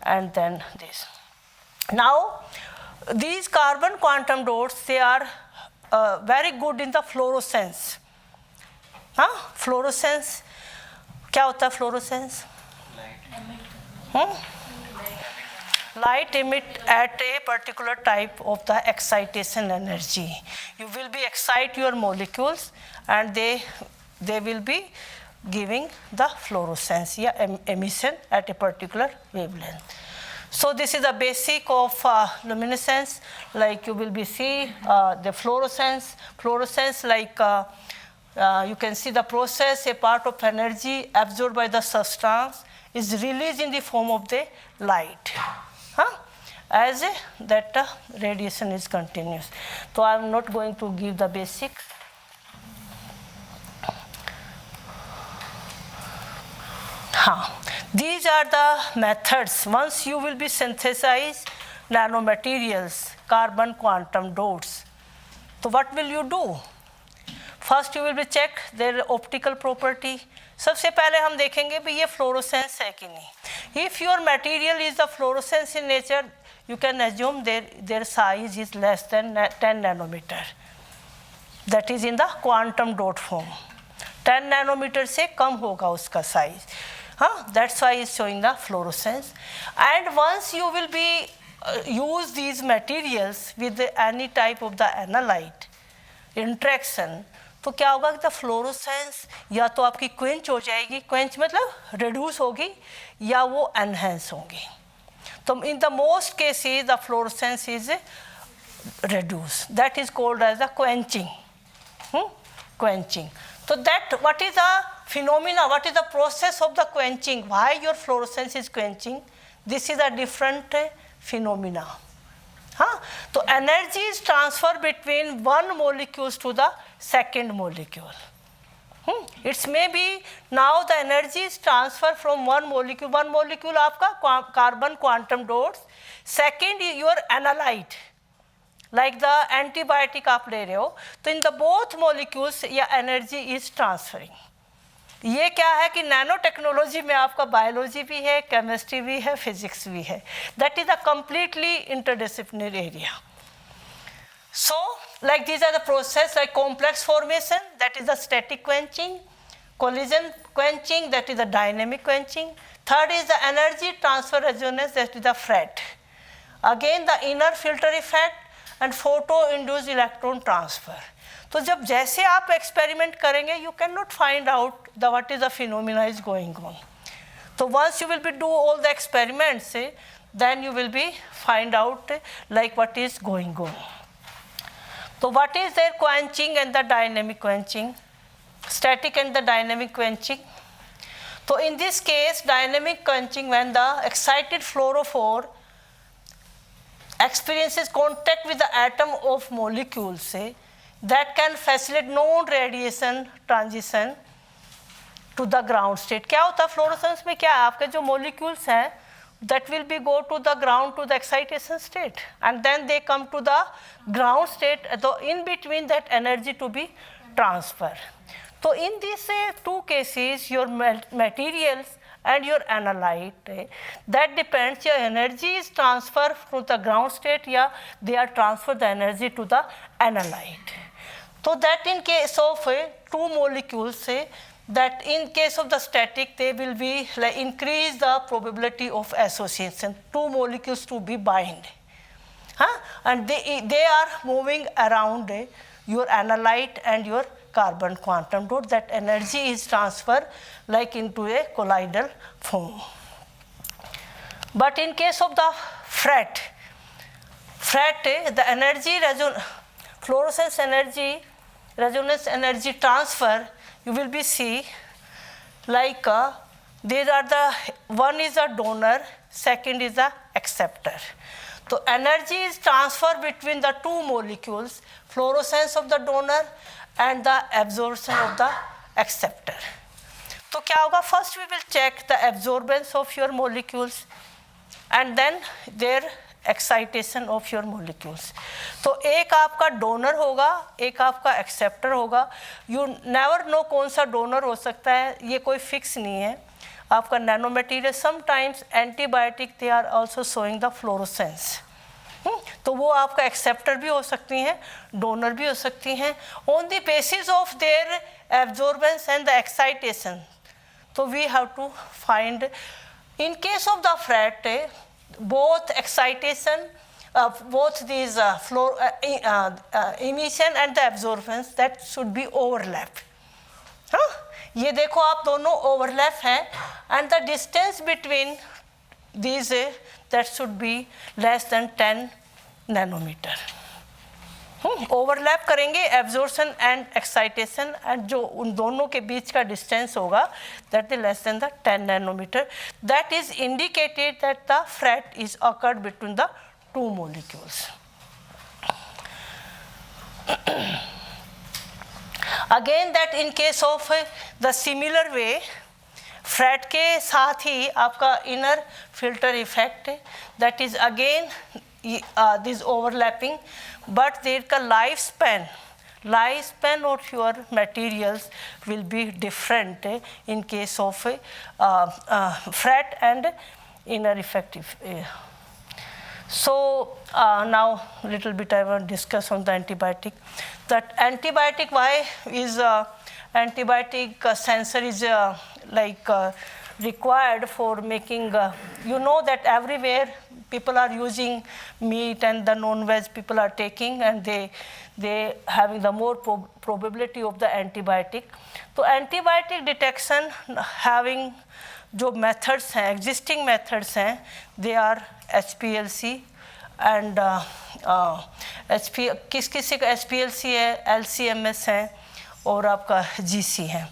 and then this. Now these carbon quantum dots, they are very good in the fluorescence. Fluorescence, क्या होता है fluorescence? Light emit at a particular type of the excitation energy. You will be excite your molecules, and they will be giving the fluorescence, emission at a particular wavelength. So this is the basic of luminescence. Like you will be see the fluorescence like you can see the process, a part of energy absorbed by the substance is released in the form of the light. As that radiation is continuous. So I am not going to give the basic. These are the methods. Once you will be synthesize nanomaterials, carbon quantum dots. So what will you do? First you will be check their optical property. सबसे पहले हम देखेंगे भी ये fluorescence है कि नहीं. If your material is the fluorescence in nature, you can assume their size is less than 10 nanometer. That is in the quantum dot form. 10 nanometer से कम होगा उसका size. That's why it's showing the fluorescence. And once you will be use these materials with any type of the analyte interaction, तो क्या होगा कि the fluorescence या तो आपकी क्वेंच हो जाएगी, क्वेंच मतलब रिड्यूस होगी, या वो एनहेंस होगी. So in the most cases, the fluorescence is reduced. That is called as the quenching. Quenching. So that, what is the phenomena? What is the process of the quenching? Why your fluorescence is quenching? This is a different phenomena. So energy is transferred between one molecule to the second molecule. It may be now the energy is transferred from one molecule आपका carbon quantum dots, second your analyte, like the antibiotic आप ले रहे हो, तो in the both molecules या energy is transferring. ये क्या है कि नैनो टेक्नोलॉजी में आपका बायोलॉजी भी है, केमिस्ट्री भी है, फिजिक्स भी है. That is a completely interdisciplinary area. So, like these are the process like complex formation, that is the static quenching, collision quenching, that is the dynamic quenching. Third is the energy transfer resonance, that is the FRET. Again the inner filter effect and photo-induced electron transfer. तो जब जैसे आप experiment करेंगे, you cannot find out the what is the phenomena is going on. So once you will be do all the experiments, then you will be find out like what is going on. So what is their quenching and the dynamic quenching? Static and the dynamic quenching. So in this case, dynamic quenching, when the excited fluorophore experiences contact with the atom of molecules, that can facilitate non-radiation transition to the ground state. क्या होता है fluorescence में? क्या है आपके जो molecules हैं, that will be go to the ground to the excitation state, and then they come to the ground state, so in between that energy to be transferred. So in these two cases, your materials and your analyte, that depends, your energy is transferred from the ground state, yeah, they are transferred the energy to the analyte. So that in case of two molecules, that in case of the static, they will be like increase the probability of association, two molecules to be bind. And they are moving around your analyte and your carbon quantum dot, that energy is transferred like into a colloidal form. But in case of the FRET, the energy fluorescence energy, resonance energy transfer, you will be see like there are the one is a donor, second is a acceptor. So energy is transferred between the two molecules, fluorescence of the donor and the absorption of the acceptor. तो क्या होगा? First we will check the absorbance of your molecules and then their excitation of your molecules. तो एक आपका donor होगा, एक आपका acceptor होगा. You never know कौन सा डोनर हो सकता है, ये कोई फिक्स नहीं है. आपका nano material sometimes antibiotic they are also showing the fluorescence. तो वो आपका एक्सेप्टर भी हो सकती हैं, डोनर भी हो सकती हैं. On the basis of their absorbance and the excitation, तो we have to find in case of the FRET both excitation, both these emission and the absorbance, that should be overlap. ये देखो आप दोनों overlap हैं, and the distance between these that should be less than 10 nanometer. Overlap करेंगे absorption and excitation, and जो उन दोनों के बीच का डिस्टेंस होगा that is less than the 10 nanometer. That is indicated that the FRET is occurred between the two molecules. Again that in case of the similar way, FRET के साथ ही आपका inner filter effect, that is again this overlapping, but their का life span lifespan of your materials will be different in case of fret and inner effective. So now little bit I want to discuss on the antibiotic. That antibiotic, why is antibiotic sensor is required for making, you know that everywhere people are using meat and the non-veg people are taking, and they having the more probability of the antibiotic. So antibiotic detection having जो methods हैं, existing methods हैं, they are HPLC and किस का HPLC है, LCMS है और आपका GC है.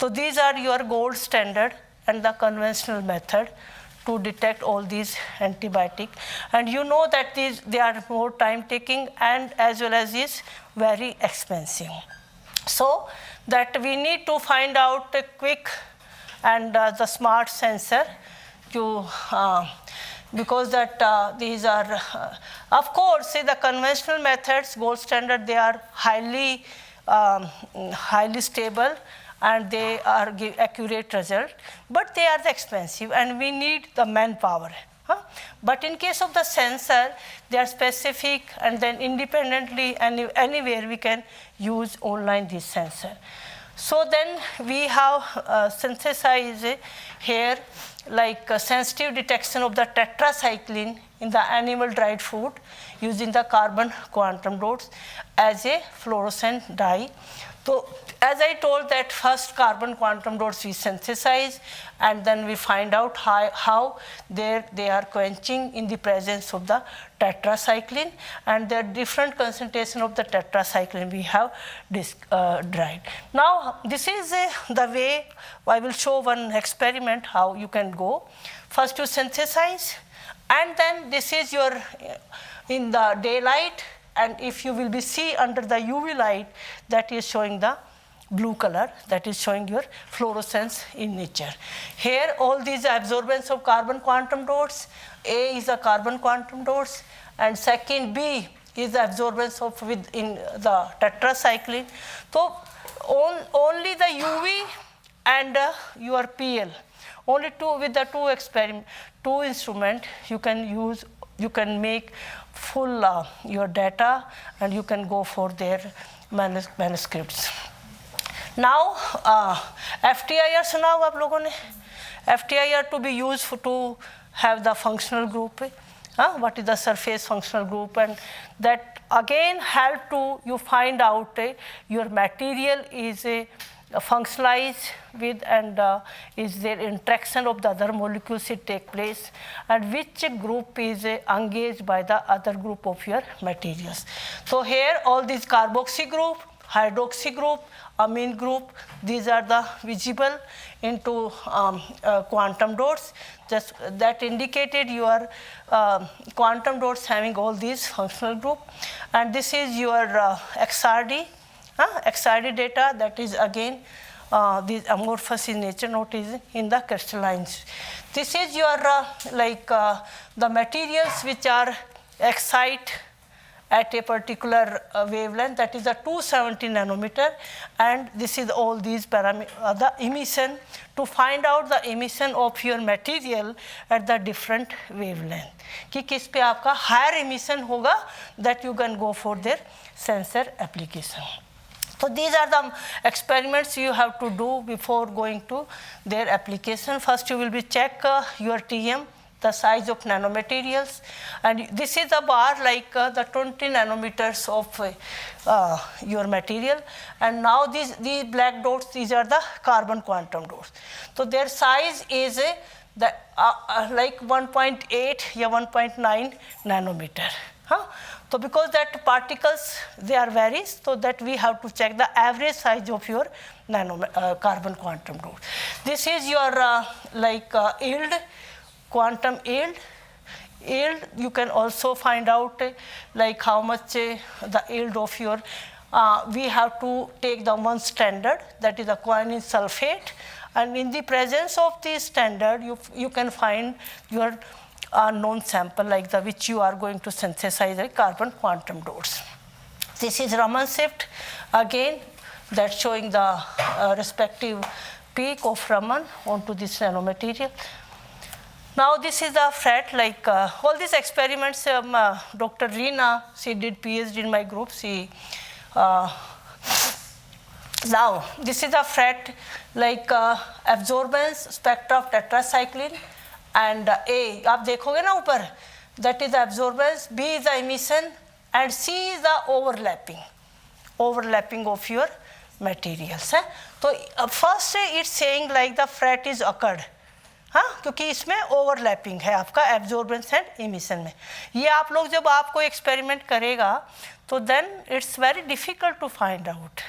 So these are your gold standard and the conventional method to detect all these antibiotic, and you know that they are more time taking and as well as is very expensive. So that we need to find out a quick and the smart sensor to because that these are of course the conventional methods gold standard, they are highly stable and they are give accurate result, but they are expensive and we need the manpower. But in case of the sensor, they are specific and then independently anywhere we can use online this sensor. So then we have synthesized here like sensitive detection of the tetracycline in the animal dried food using the carbon quantum dots as a fluorescent dye. So as I told that first carbon quantum dots we synthesize and then we find out how they are quenching in the presence of the tetracycline, and there are different concentration of the tetracycline we have dried. Now this is the way I will show one experiment how you can go. First you synthesize and then this is your in the daylight, and if you will be see under the UV light that is showing the blue color, that is showing your fluorescence in nature. Here all these absorbance of carbon quantum dots, A is a carbon quantum dots and second B is the absorbance of within the tetracycline. So only the UV and your PL, only with the two instrument you can use, you can make full your data and you can go for their manuscripts. Now FTIR सुना हो आप लोगों ने? FTIR to be used to have the functional group. What is the surface functional group, and that again help to you find out your material is functionalized with and is there interaction of the other molecules it take place, and which group is engaged by the other group of your materials. So here all these carboxy group, hydroxy group, amine group, these are the visible into quantum dots. Just that indicated your quantum dots having all these functional group, and this is your XRD. XRD data, that is again these amorphous in nature, not is in the crystallines. This is your the materials which are excite at a particular wavelength, that is a 270 nanometer, and this is all these parameters, the emission, to find out the emission of your material at the different wavelength. कि किस पे आपका higher emission होगा, that you can go for their sensor application. So these are the experiments you have to do before going to their application. First you will be check your TM, the size of nanomaterials, and this is a bar like the 20 nanometers of your material, and now these black dots, these are the carbon quantum dots. So their size is like 1.8 or 1.9 nanometer. So because that particles they are varies, so that we have to check the average size of your carbon quantum dot. This is your yield, quantum yield. Yield you can also find out like how much the yield of your. We have to take the one standard, that is the quinine sulfate, and in the presence of this standard you can find your known sample like the which you are going to synthesize the carbon quantum dots. This is Raman shift again, that's showing the respective peak of Raman onto this nanomaterial. Now this is the fret, like all these experiments, Dr. Reena, she did PhD in my group. She now this is the fret, like absorbance spectra of tetracycline, and A, आप देखोगे ना ऊपर, that is the absorbance, B is the emission, and C is the overlapping of your materials. है तो first it's saying like the fret is occurred, हाँ, क्योंकि इसमें overlapping है आपका एब्जॉर्बेंस एंड इमिशन में. ये आप लोग जब आपको एक्सपेरिमेंट करेगा तो then it's very difficult to find out,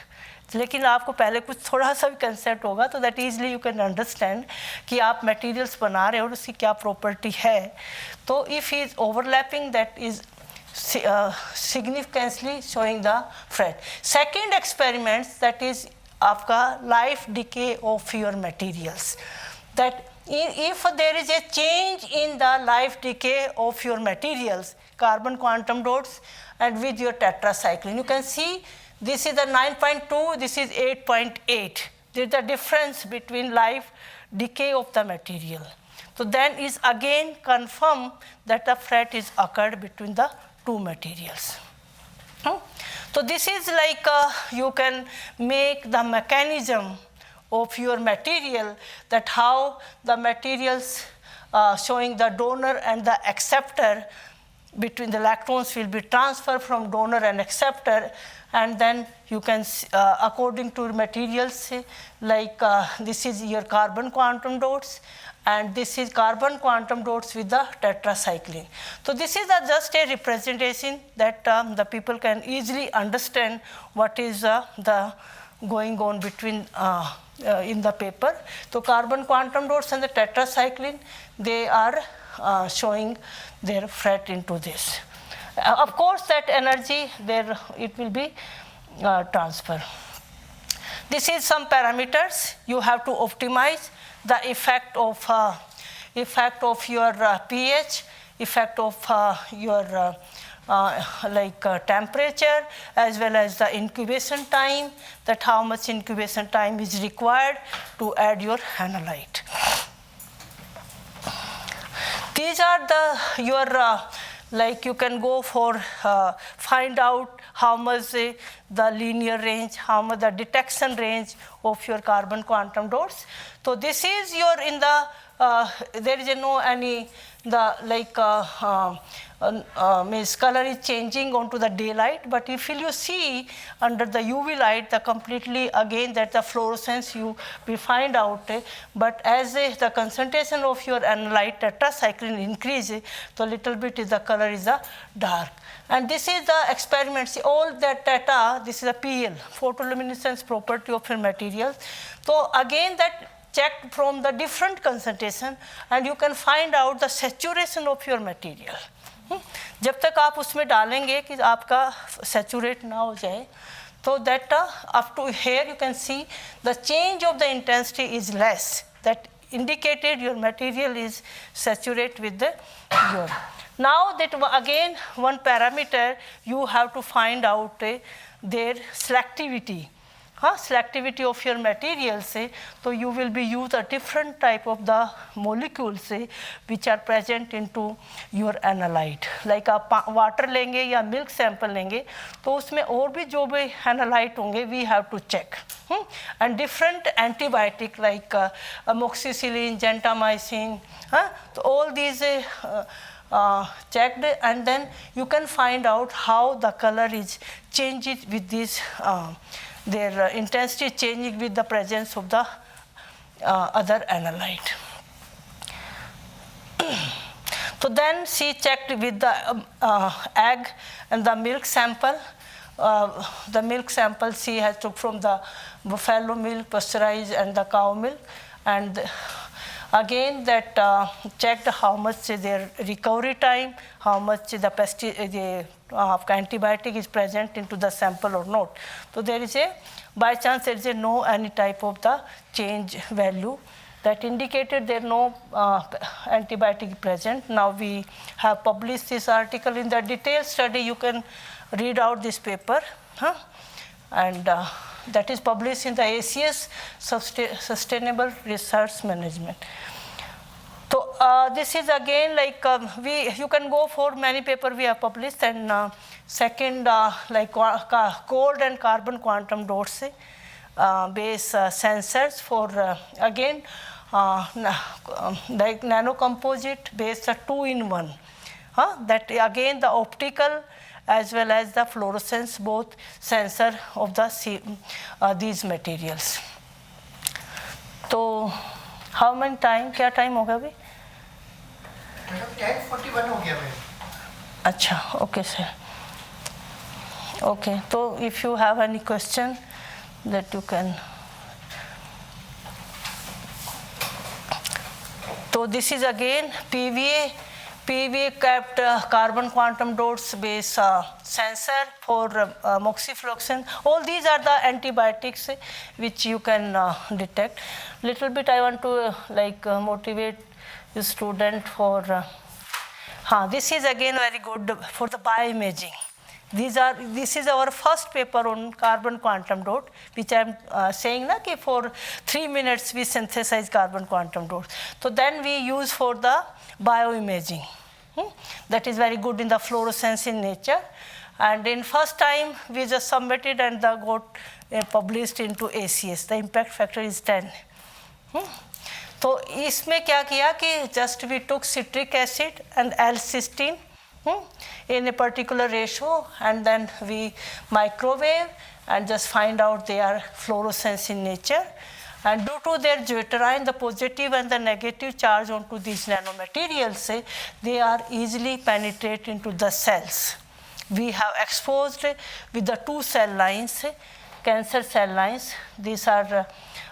लेकिन आपको पहले कुछ थोड़ा सा भी कंसेप्ट होगा तो that easily you can understand कि आप मटेरियल्स बना रहे हो और उसकी क्या प्रॉपर्टी है. तो if is overlapping that is significantly showing the fret. Second experiment, that is आपका life decay of your materials, that if there is a change in the life decay of your materials, carbon quantum dots and with your tetracycline, you can see this is the 9.2, this is 8.8. There is a difference between life decay of the material. So then is again confirmed that the fret is occurred between the two materials. So this is like you can make the mechanism of your material, that how the materials showing the donor and the acceptor, between the electrons will be transferred from donor and acceptor, and then you can according to materials, like this is your carbon quantum dots and this is carbon quantum dots with the tetracycline. So this is just a representation that the people can easily understand what is the going on between in the paper. So carbon quantum dots and the tetracycline, they are showing their fret into this. Of course that energy there it will be transfer. This is some parameters you have to optimize the effect of your pH, effect of your temperature, as well as the incubation time, that how much incubation time is required to add your analyte. These are the your like you can go for find out how much the linear range, how much the detection range of your carbon quantum dots. So this is your in the there is no any the like means color is changing onto the daylight, but if you see under the UV light the completely again that the fluorescence you will find out, but as the concentration of your analyte tetracycline increases, so little bit is the color is dark. And this is the experiment, see all the data, this is a PL, photoluminescence property of your materials. So again that checked from the different concentration and you can find out the saturation of your material. जब तक आप उसमें डालेंगे कि आपका saturate ना हो जाए, तो that up to here you can see the change of the intensity is less, that indicated your material is saturated with the your. Now that again one parameter you have to find out their selectivity. Selectivity of your materials, so you will be use a different type of the molecules which are present into your analyte. Like आप water लेंगे या milk sample लेंगे तो उसमें और भी जो भी analyte होंगे we have to check. And different antibiotic like amoxicillin, gentamicin, so all these checked, and then you can find out how the color is changed with this their intensity changing with the presence of the other analyte. So then she checked with the egg and the milk sample. The milk sample she has took from the buffalo milk, pasteurized, and the cow milk, and again that checked how much their recovery time, how much the antibiotic is present into the sample or not. So there is a, by chance there is a no any type of the change value that indicated there no antibiotic present. Now we have published this article in the detailed study. You can read out this paper And that is published in the ACS Sustainable Research Management. So this is again like you can go for many paper we have published, and second like cold and carbon quantum dots base sensors for again like nanocomposite based 2-in-1. That again the optical as well as the fluorescence both sensor of the these materials. So how many time? क्या time हो गया अभी? 41 हो गया ma'am. अच्छा, okay sir. Okay, so if you have any question that you can. So this is again PVA capped carbon quantum dots based sensor for moxifloxacin. All these are the antibiotics which you can detect. Little bit I want to motivate the student for. This is again very good for the bioimaging. This is our first paper on carbon quantum dot, which I am saying na कि for 3 minutes we synthesize carbon quantum dots. So then we use for the bioimaging. That is very good in the fluorescence in nature. And in first time we just submitted and got published into ACS. The impact factor is 10. तो इसमें क्या किया कि just we took citric acid and L-cysteine in a particular ratio, and then we microwave and just find out they are fluorescence in nature. And due to their deuterium, the positive and the negative charge onto these nanomaterials, they are easily penetrate into the cells. We have exposed with the 2 cell lines, cancer cell lines. These are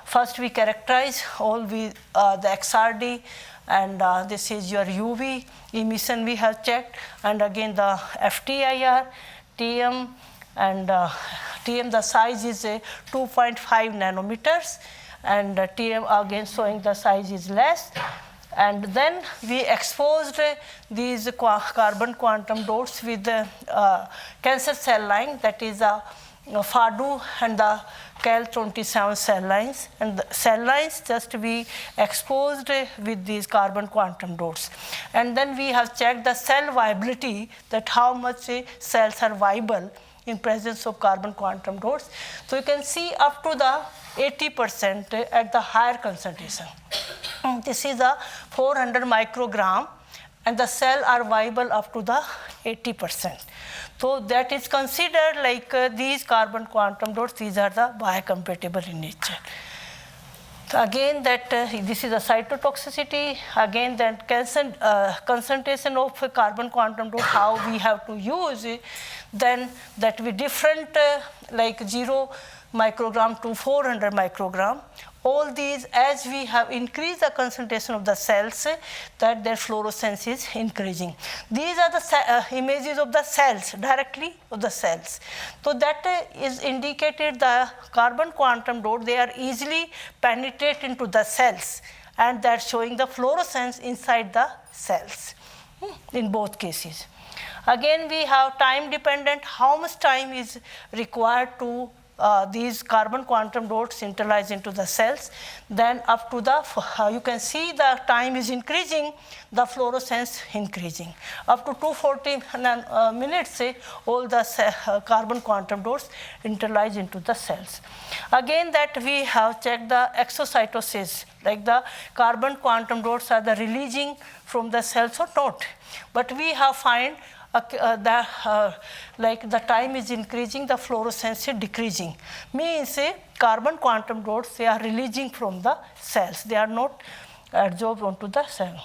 first we characterize all the XRD, and this is your UV emission we have checked, and again the FTIR, TM, and TM the size is 2.5 nanometers, and TM again showing the size is less. And then we exposed these carbon quantum dots with the cancer cell line, that is FADU and the Cal27 cell lines, and the cell lines just be exposed with these carbon quantum dots. And then we have checked the cell viability, that how much cells are viable in presence of carbon quantum dots. So you can see up to the 80% at the higher concentration. This is a 400 microgram, and the cell are viable up to the 80%. So that is considered like these carbon quantum dots, these are the biocompatible in nature. So again that this is a cytotoxicity, again that concentration of carbon quantum dot, how we have to use it, then that we different like 0 microgram to 400 microgram. All these, as we have increased the concentration of the cells, that their fluorescence is increasing. These are the images of the cells, directly of the cells. So that is indicated the carbon quantum dot, they are easily penetrate into the cells, and that's showing the fluorescence inside the cells in both cases. Again, we have time dependent, how much time is required to these carbon quantum dots internalize into the cells. Then up to the, you can see the time is increasing, the fluorescence increasing. Up to 240 minutes, all the carbon quantum dots internalize into the cells. Again, that we have checked the exocytosis, like the carbon quantum dots are the releasing from the cells or not. But we have find like the time is increasing, the fluorescence is decreasing. Means carbon quantum dots, they are releasing from the cells. They are not absorbed onto the cell.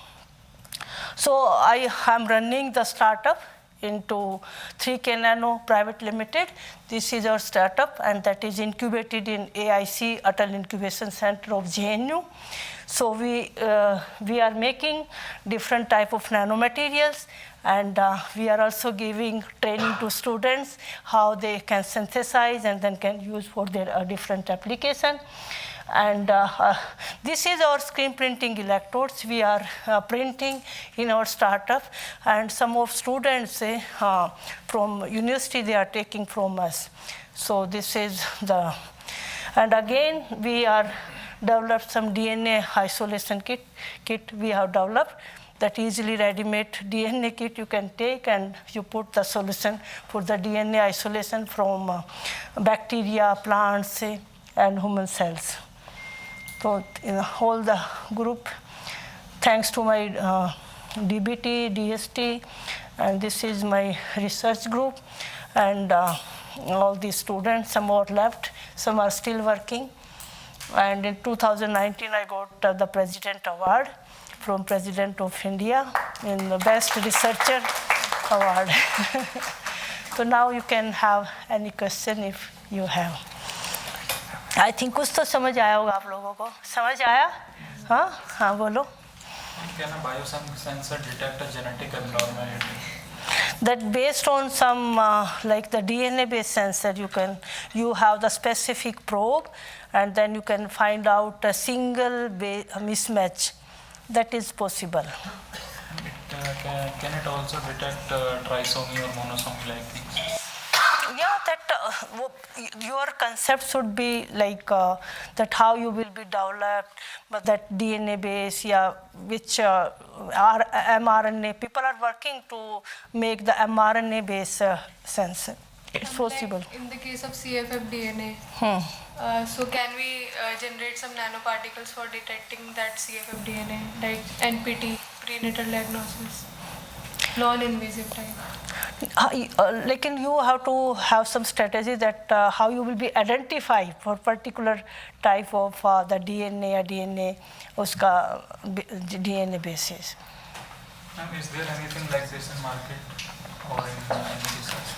So I am running the startup into 3K Nano Private Limited. This is our startup, and that is incubated in AIC, Atal Incubation Center of JNU. So we are making different type of nanomaterials, and we are also giving training to students how they can synthesize and then can use for their different application. And this is our screen printing electrodes we are printing in our startup, and some of students from university they are taking from us. So this is the, and again we are developed some DNA isolation kit we have developed, that easily ready-made DNA kit you can take and you put the solution for the DNA isolation from bacteria, plants, and human cells. So in all the group, thanks to my DBT, DST, and this is my research group, and all these students, some are left, some are still working. And in 2019, I got the President Award from President of India in the Best Researcher Award. So now you can have any question if you have. I think कुछ तो समझ आया होगा आप लोगों को, समझ आया? हाँ हाँ बोलो. Can a biosensor detect a genetic abnormality? That based on some like the DNA based sensor, you have the specific probe, and then you can find out a single mismatch. That is possible. Can it also detect trisomy or monosomy like things? Yeah, that your concept should be like that how you will be developed, but that DNA base, yeah, which mRNA. People are working to make the mRNA base sensor. It's possible. Like in the case of CFF DNA, so can we generate some nanoparticles for detecting that CFF DNA, like NPT, prenatal diagnosis, non-invasive type? Like you have to have some strategy that how you will be identified for particular type of the DNA or DNA uska DNA basis. Is there anything like this in market or in any research?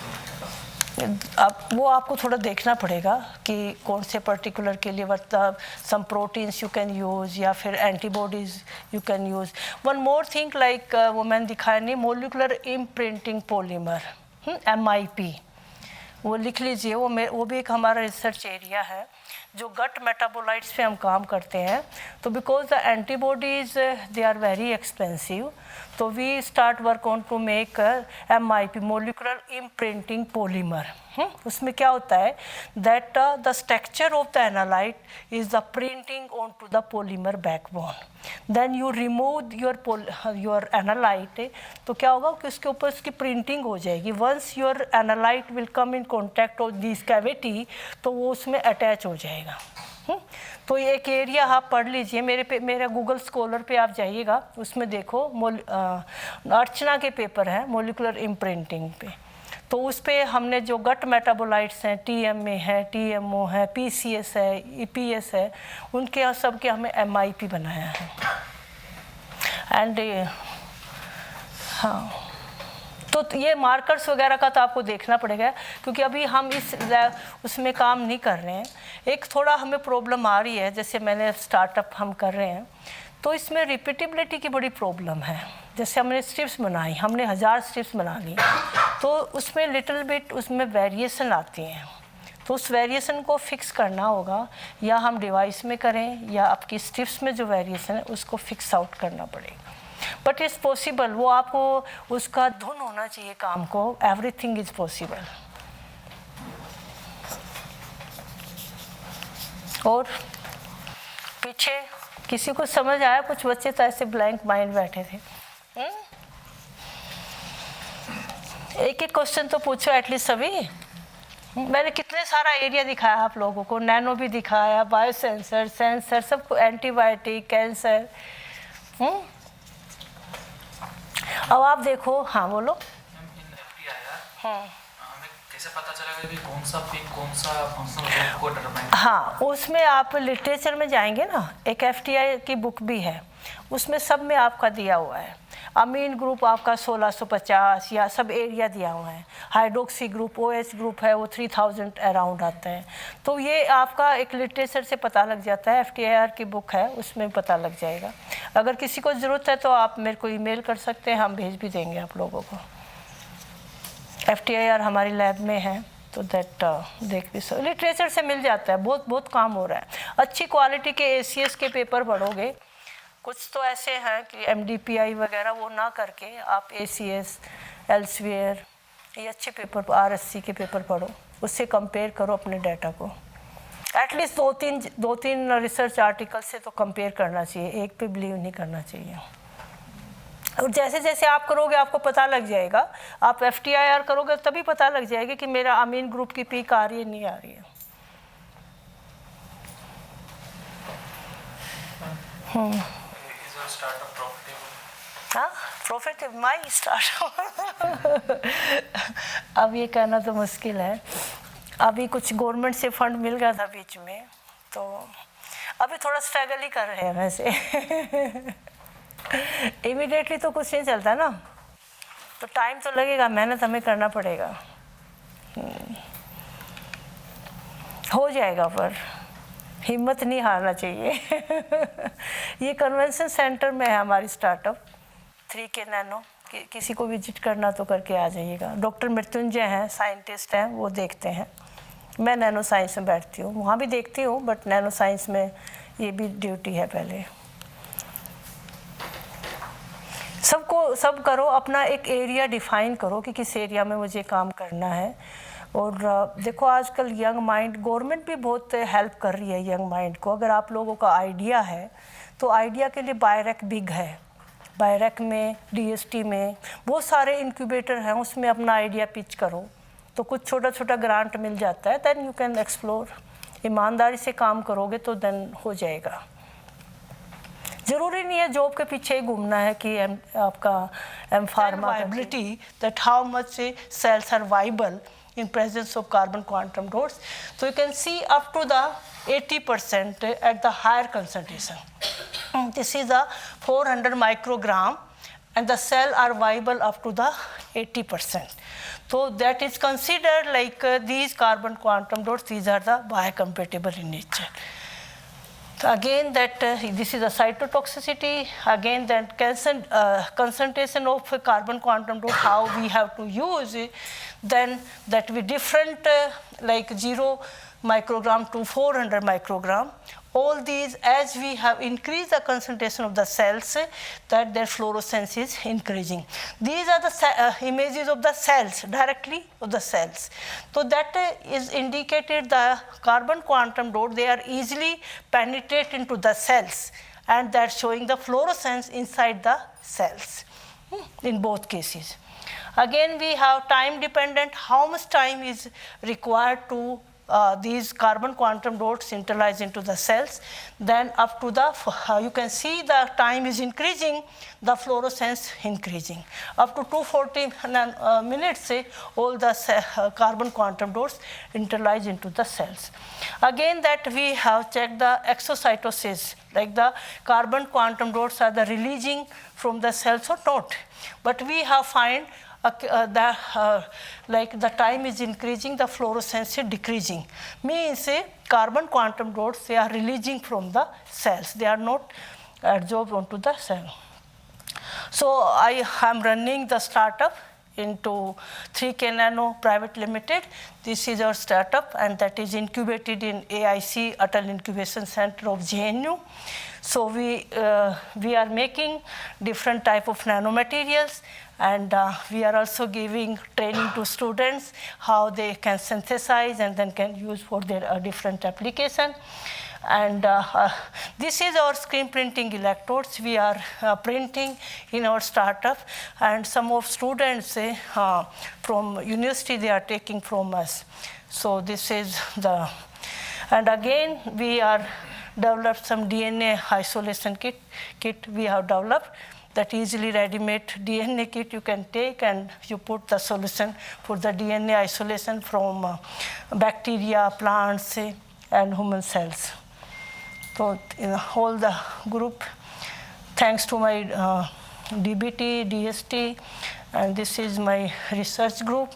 अब वो आपको थोड़ा देखना पड़ेगा कि कौन से particular के लिए मतलब some proteins you can use या फिर antibodies you can use. One more thing like वो मैंने दिखाया नहीं, molecular imprinting polymer, MIP, वो लिख लीजिए. वो भी एक हमारा रिसर्च एरिया है जो गट मेटाबोलाइट्स पे हम काम करते हैं. तो because the antibodies they are very expensive, तो we start work on to make MIP, molecular imprinting polymer. उसमें क्या होता है that the structure of the analyte is the printing on to the polymer backbone. Then you remove your analyte, तो क्या होगा कि उसके ऊपर उसकी प्रिंटिंग हो जाएगी. Once your analyte will come in contact of this cavity, तो वो उसमें अटैच हो जाएगा. तो ये एक एरिया आप पढ़ लीजिए, मेरा गूगल स्कॉलर पे आप जाइएगा, उसमें देखो अर्चना के पेपर है मोलिकुलर इम्प्रिंटिंग पे. तो उस पे हमने जो गट मेटाबोलाइट्स हैं, TMA है, TMO है, PCS है, EPS है, उनके सब के हमें MIP बनाया है. एंड हाँ, तो ये मार्कर्स वगैरह का तो आपको देखना पड़ेगा क्योंकि अभी हम उसमें काम नहीं कर रहे हैं. एक थोड़ा हमें प्रॉब्लम आ रही है, जैसे मैंने स्टार्टअप हम कर रहे हैं तो इसमें रिपीटेबिलिटी की बड़ी प्रॉब्लम है. जैसे हमने स्ट्रिप्स बनाई, हमने 1000 स्ट्रिप्स बना ली, तो उसमें लिटिल बिट उसमें वेरिएशन आती हैं. तो उस वेरिएशन को फिक्स करना होगा, या हम डिवाइस में करें या आपकी स्ट्रिप्स में जो वेरिएशन है उसको फिक्स आउट करना पड़ेगा. बट इट्स पॉसिबल, वो आपको उसका धुन होना चाहिए काम को. Everything is possible. और पीछे किसी को समझ आया? कुछ बच्चे तो ऐसे ब्लैंक माइंड बैठे थे. एक एक क्वेश्चन तो पूछो एटलीस्ट सभी. मैंने कितने सारा एरिया दिखाया आप लोगों को, नैनो भी दिखाया, बायोसेंसर, सेंसर, सबको, एंटीबायोटिक, कैंसर. अब आप देखो. हाँ बोलो. कैसे पता चलेगा कि कौन सा पिक कौन सा फंक्शनल ग्रुप को डिटरमाइन? हाँ, उसमें आप लिटरेचर में जाएंगे ना, एक FTI की बुक भी है, उसमें सब में आपका दिया हुआ है. अमीन ग्रुप आपका 1650 या सब एरिया दिया हुआ है. हाइड्रोक्सी ग्रुप, OH ग्रुप है वो 3000 अराउंड आता है. तो ये आपका एक लिटरेचर से पता लग जाता है. FTIR की बुक है, उसमें पता लग जाएगा. अगर किसी को ज़रूरत है तो आप मेरे को ईमेल कर सकते हैं, हम भेज भी देंगे आप लोगों को. FTIR हमारी लैब में है, तो दैट देख भी सकते, लिटरेचर से मिल जाता है. बहुत काम हो रहा है. अच्छी क्वालिटी के ACS के पेपर पढ़ोगे. कुछ तो ऐसे हैं कि MDPI वगैरह वो ना करके आप ACS, एल्सवियर, ये अच्छे पेपर, RSC के पेपर पढ़ो, उससे कंपेयर करो अपने डाटा को। एटलीस्ट दो तीन रिसर्च आर्टिकल से तो कंपेयर करना चाहिए, एक पे बिलीव नहीं करना चाहिए। और जैसे जैसे आप करोगे आपको पता लग जाएगा, आप FTIR करोगे तभी पता लग जाएगा कि मेरा अमीन ग्रुप की पीक आ रही है नहीं आ रही है। Is your startup profitable? हाँ, प्रॉफिट माई स्टार्ट अब ये कहना तो मुश्किल है। अभी कुछ गवर्नमेंट से फंड मिल गया था बीच में, तो अभी थोड़ा स्ट्रगल ही कर रहे हैं वैसे इमीडिएटली तो कुछ नहीं चलता ना, तो टाइम तो लगेगा, मेहनत हमें करना पड़ेगा। हो जाएगा, पर हिम्मत नहीं हारना चाहिए ये कन्वेंशन सेंटर में है हमारी स्टार्टअप 3K नैनो, किसी को विजिट करना तो करके आ जाइएगा। डॉक्टर मृत्युंजय हैं, साइंटिस्ट हैं, वो देखते हैं। मैं नैनो साइंस में बैठती हूँ, वहाँ भी देखती हूँ, बट नैनो साइंस में ये भी ड्यूटी है। पहले सब करो, अपना एक एरिया डिफाइन करो कि किस एरिया में मुझे काम करना है। और देखो आजकल यंग माइंड, गवर्नमेंट भी बहुत हेल्प कर रही है यंग माइंड को। अगर आप लोगों का आइडिया है तो आइडिया के लिए बायरेक बिग है, बायरेक में, DST में बहुत सारे इंक्यूबेटर हैं, उसमें अपना आइडिया पिच करो तो कुछ छोटा छोटा ग्रांट मिल जाता है। Then you can explore. ईमानदारी से काम करोगे तो देन हो जाएगा। ज़रूरी नहीं है जॉब के पीछे ही घूमना है कि आपका M-Pharma viability, that how much cells are viable in presence of carbon quantum dots. So you can see up to the 80% at the higher concentration. This is the 400 microgram and the cell are viable up to the 80%. So that is considered like these carbon quantum dots, these are the biocompatible in nature. So again that this is a cytotoxicity, again that concentration of carbon quantum dot, how we have to use it, then that we different like 0 microgram to 400 microgram. All these, as we have increased the concentration of the cells, that their fluorescence is increasing. These are the images of the cells, directly of the cells. So that is indicated the carbon quantum dot, they are easily penetrate into the cells, and that's showing the fluorescence inside the cells in both cases. Again, we have time dependent, how much time is required to these carbon quantum dots internalize into the cells. Then up to the, you can see the time is increasing, the fluorescence increasing. Up to 240 minutes, all the carbon quantum dots internalize into the cells. Again, that we have checked the exocytosis, like the carbon quantum dots are the releasing from the cells or not. But we have find like the time is increasing, the fluorescence is decreasing. Means carbon quantum dots, they are releasing from the cells. They are not absorbed onto the cell. So I am running the startup into 3K Nano Private Limited. This is our startup, and that is incubated in AIC, Atal Incubation Center of JNU. So we are making different type of nanomaterials, and we are also giving training to students how they can synthesize and then can use for their different application. And this is our screen printing electrodes. We are printing in our startup, and some of students from university, they are taking from us. So this is the, and again we are developed some DNA isolation kit we have developed, that easily ready-made DNA kit you can take and you put the solution for the DNA isolation from bacteria, plants, and human cells. So in all the group, thanks to my DBT, DST, and this is my research group,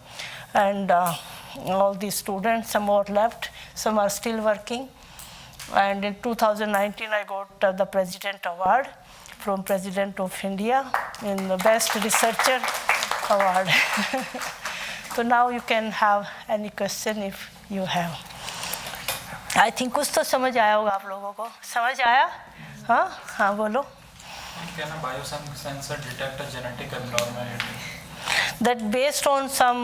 and all these students, some are left, some are still working. And in 2019, I got the President Award from President of India in the Best Researcher Award. So now you can have any question if you have. I think कुछ तो समझ आया होगा आप लोगों को, समझ आया? हाँ हाँ बोलो. Can a biosensor detect a genetic abnormality? that based on some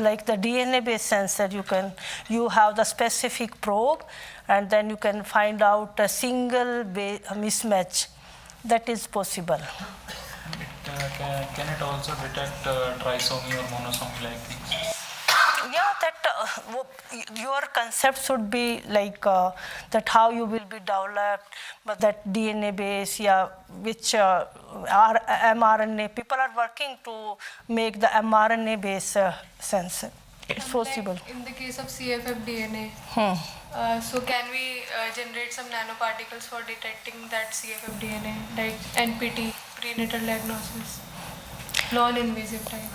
like the DNA based sensor, you have the specific probe, and then you can find out a single mismatch. That is possible. Can it also detect trisomy or monosomy like things? Yeah, that your concept should be like that how you will be developed, but that DNA base, yeah, which mRNA. People are working to make the mRNA base sensor. It's possible. Like in the case of CFF DNA, so can we generate some nanoparticles for detecting that CFF DNA, like NPT, prenatal diagnosis, non-invasive type?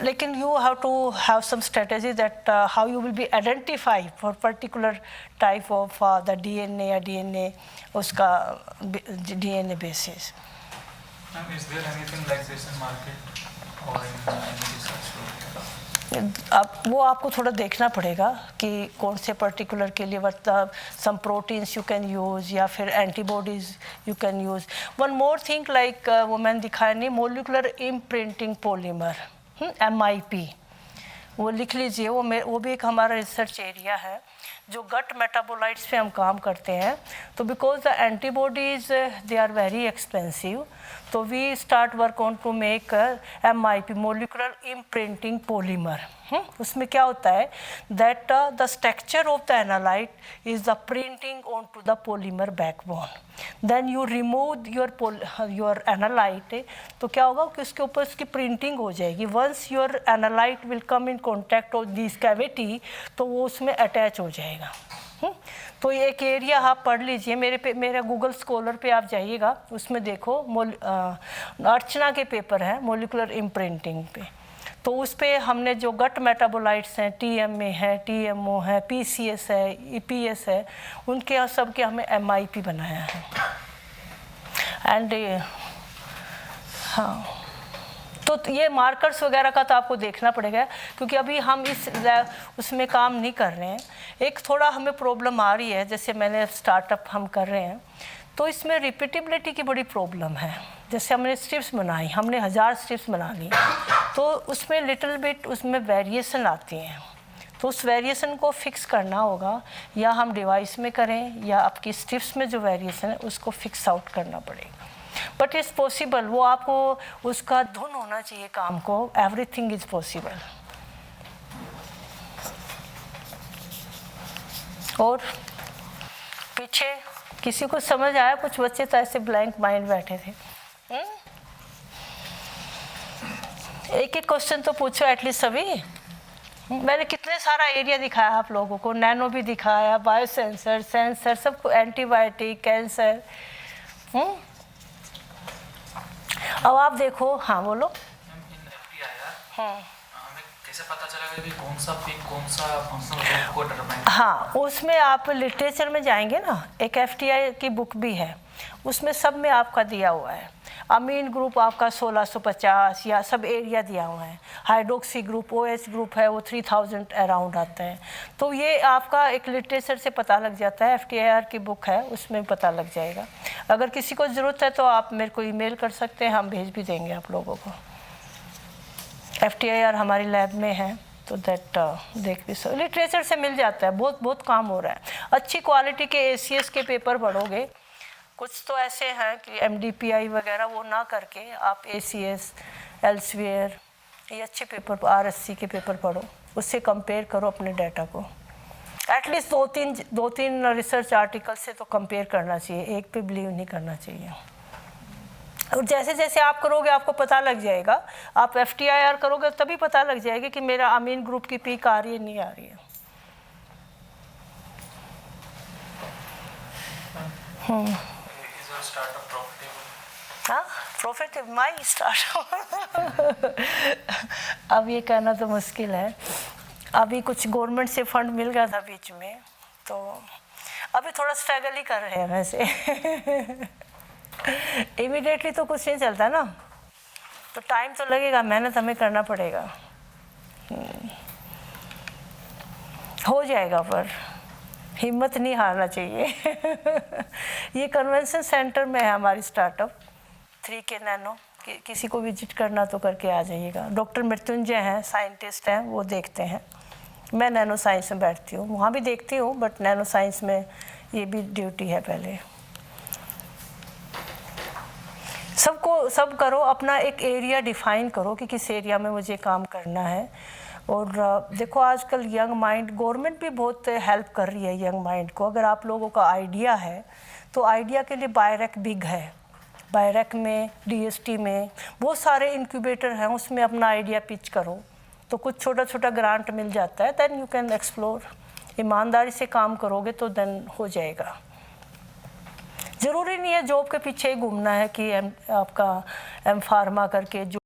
Like you have to have some strategy that how you will be identified for particular type of the DNA or DNA uska DNA basis. Ma'am, is there anything like this in market or in any research? अब वो आपको थोड़ा देखना पड़ेगा कि कौन से particular के लिए मतलब some proteins you can use या फिर antibodies you can use. One more thing like वो मैंने दिखाया नहीं, मोलिकुलर इम्प्रिंटिंग पॉलीमर, MIP, वो लिख लीजिए. वो भी एक हमारा रिसर्च एरिया है जो गट मेटाबोलाइट्स पे हम काम करते हैं. तो because the antibodies they are very expensive, तो we start work on to make MIP, molecular imprinting polymer. उसमें क्या होता है that the structure of the analyte is the printing on to the polymer backbone. Then you remove your analyte, तो क्या होगा कि उसके ऊपर उसकी प्रिंटिंग हो जाएगी. Once your analyte will come in contact of this cavity, तो वो उसमें अटैच हो जाएगा. तो ये एक एरिया आप पढ़ लीजिए, मेरा गूगल स्कॉलर पे आप जाइएगा, उसमें देखो अर्चना के पेपर हैं मोलिकुलर इम्प्रिंटिंग पे. तो उस पर हमने जो गट मेटाबोलाइट्स हैं, TMA है, TMO है, PCS है, EPS है, उनके यहाँ सब के हमें MIP बनाया है. एंड हाँ, तो ये मार्कर्स वगैरह का तो आपको देखना पड़ेगा क्योंकि अभी हम उसमें काम नहीं कर रहे हैं. एक थोड़ा हमें प्रॉब्लम आ रही है, जैसे मैंने स्टार्टअप हम कर रहे हैं तो इसमें रिपीटेबिलिटी की बड़ी प्रॉब्लम है. जैसे हमने स्ट्रिप्स बनाई, हमने 1000 स्ट्रिप्स बना ली, तो उसमें लिटिल बिट उसमें वेरिएशन आती हैं. तो उस वेरिएशन को फिक्स करना होगा, या हम डिवाइस में करें या आपकी स्ट्रिप्स में जो वेरिएशन है उसको फिक्स आउट करना पड़ेगा. बट इट्स पॉसिबल, वो आपको उसका धुन होना चाहिए काम को. Everything is possible. और पीछे किसी को समझ आया? कुछ बच्चे तो ऐसे ब्लैंक माइंड बैठे थे. एक एक क्वेश्चन तो पूछो एटलीस्ट सभी. मैंने कितने सारा एरिया दिखाया आप लोगों को, नैनो भी दिखाया, बायो सेंसर, सबको, एंटीबायोटिक, कैंसर. अब आप देखो. हाँ बोलो. कैसे पता चलेगा कि कौन सा पिक कौन सा फंक्शनल ग्रुप को डिटरमाइन? हाँ, उसमें आप लिटरेचर में जाएंगे ना, एक FTI की बुक भी है, उसमें सब में आपका दिया हुआ है. अमीन ग्रुप आपका 1650 या सब एरिया दिया हुआ है. हाइड्रोक्सी ग्रुप, OH ग्रुप है वो 3000 अराउंड आता है. तो ये आपका एक लिटरेचर से पता लग जाता है. FTIR की बुक है, उसमें पता लग जाएगा. अगर किसी को ज़रूरत है तो आप मेरे को ईमेल कर सकते हैं, हम भेज भी देंगे आप लोगों को. FTIR हमारी लैब में है, तो दैट देख भी सो लिटरेचर से मिल जाता है. बहुत काम हो रहा है. अच्छी क्वालिटी के ACS के पेपर पढ़ोगे. कुछ तो ऐसे हैं कि MDPI वगैरह वो ना करके आप ACS, एल्सवियर, ये अच्छे पेपर, RSC के पेपर पढ़ो, उससे कंपेयर करो अपने डाटा को. एटलीस्ट दो तीन रिसर्च आर्टिकल से तो कंपेयर करना चाहिए, एक पे बिलीव नहीं करना चाहिए. और जैसे जैसे आप करोगे आपको पता लग जाएगा. आप FTIR करोगे तभी पता लग जाएगा कि मेरा अमीन ग्रुप की पीक आ रही है नहीं आ रही है. हाँ, प्रॉफिट माई स्टार्टअप. अब ये कहना तो मुश्किल है. अभी कुछ गवर्नमेंट से फंड मिल गया था बीच में, तो अभी थोड़ा स्ट्रगल ही कर रहे हैं वैसे. इमीडिएटली तो कुछ नहीं चलता ना, तो टाइम तो लगेगा, मेहनत हमें करना पड़ेगा. हो जाएगा, पर हिम्मत नहीं हारना चाहिए. ये कन्वेंशन सेंटर में है हमारी स्टार्टअप 3K नैनो, कि किसी को विजिट करना तो करके आ जाइएगा। डॉक्टर मृत्युंजय हैं, साइंटिस्ट हैं, वो देखते हैं। मैं नैनो साइंस में बैठती हूँ, वहाँ भी देखती हूँ, बट नैनो साइंस में ये भी ड्यूटी है। पहले सब करो, अपना एक एरिया डिफाइन करो कि किस एरिया में मुझे काम करना है। और देखो आजकल यंग माइंड, गवर्नमेंट भी बहुत हेल्प कर रही है यंग माइंड को। अगर आप लोगों का आइडिया है तो आइडिया के लिए बायरेक बिग है, बायरेक में, DST में बहुत सारे इंक्यूबेटर हैं, उसमें अपना आइडिया पिच करो तो कुछ छोटा छोटा ग्रांट मिल जाता है। Then you can explore. ईमानदारी से काम करोगे तो देन हो जाएगा। ज़रूरी नहीं है जॉब के पीछे ही घूमना है कि आपका M Pharma करके जो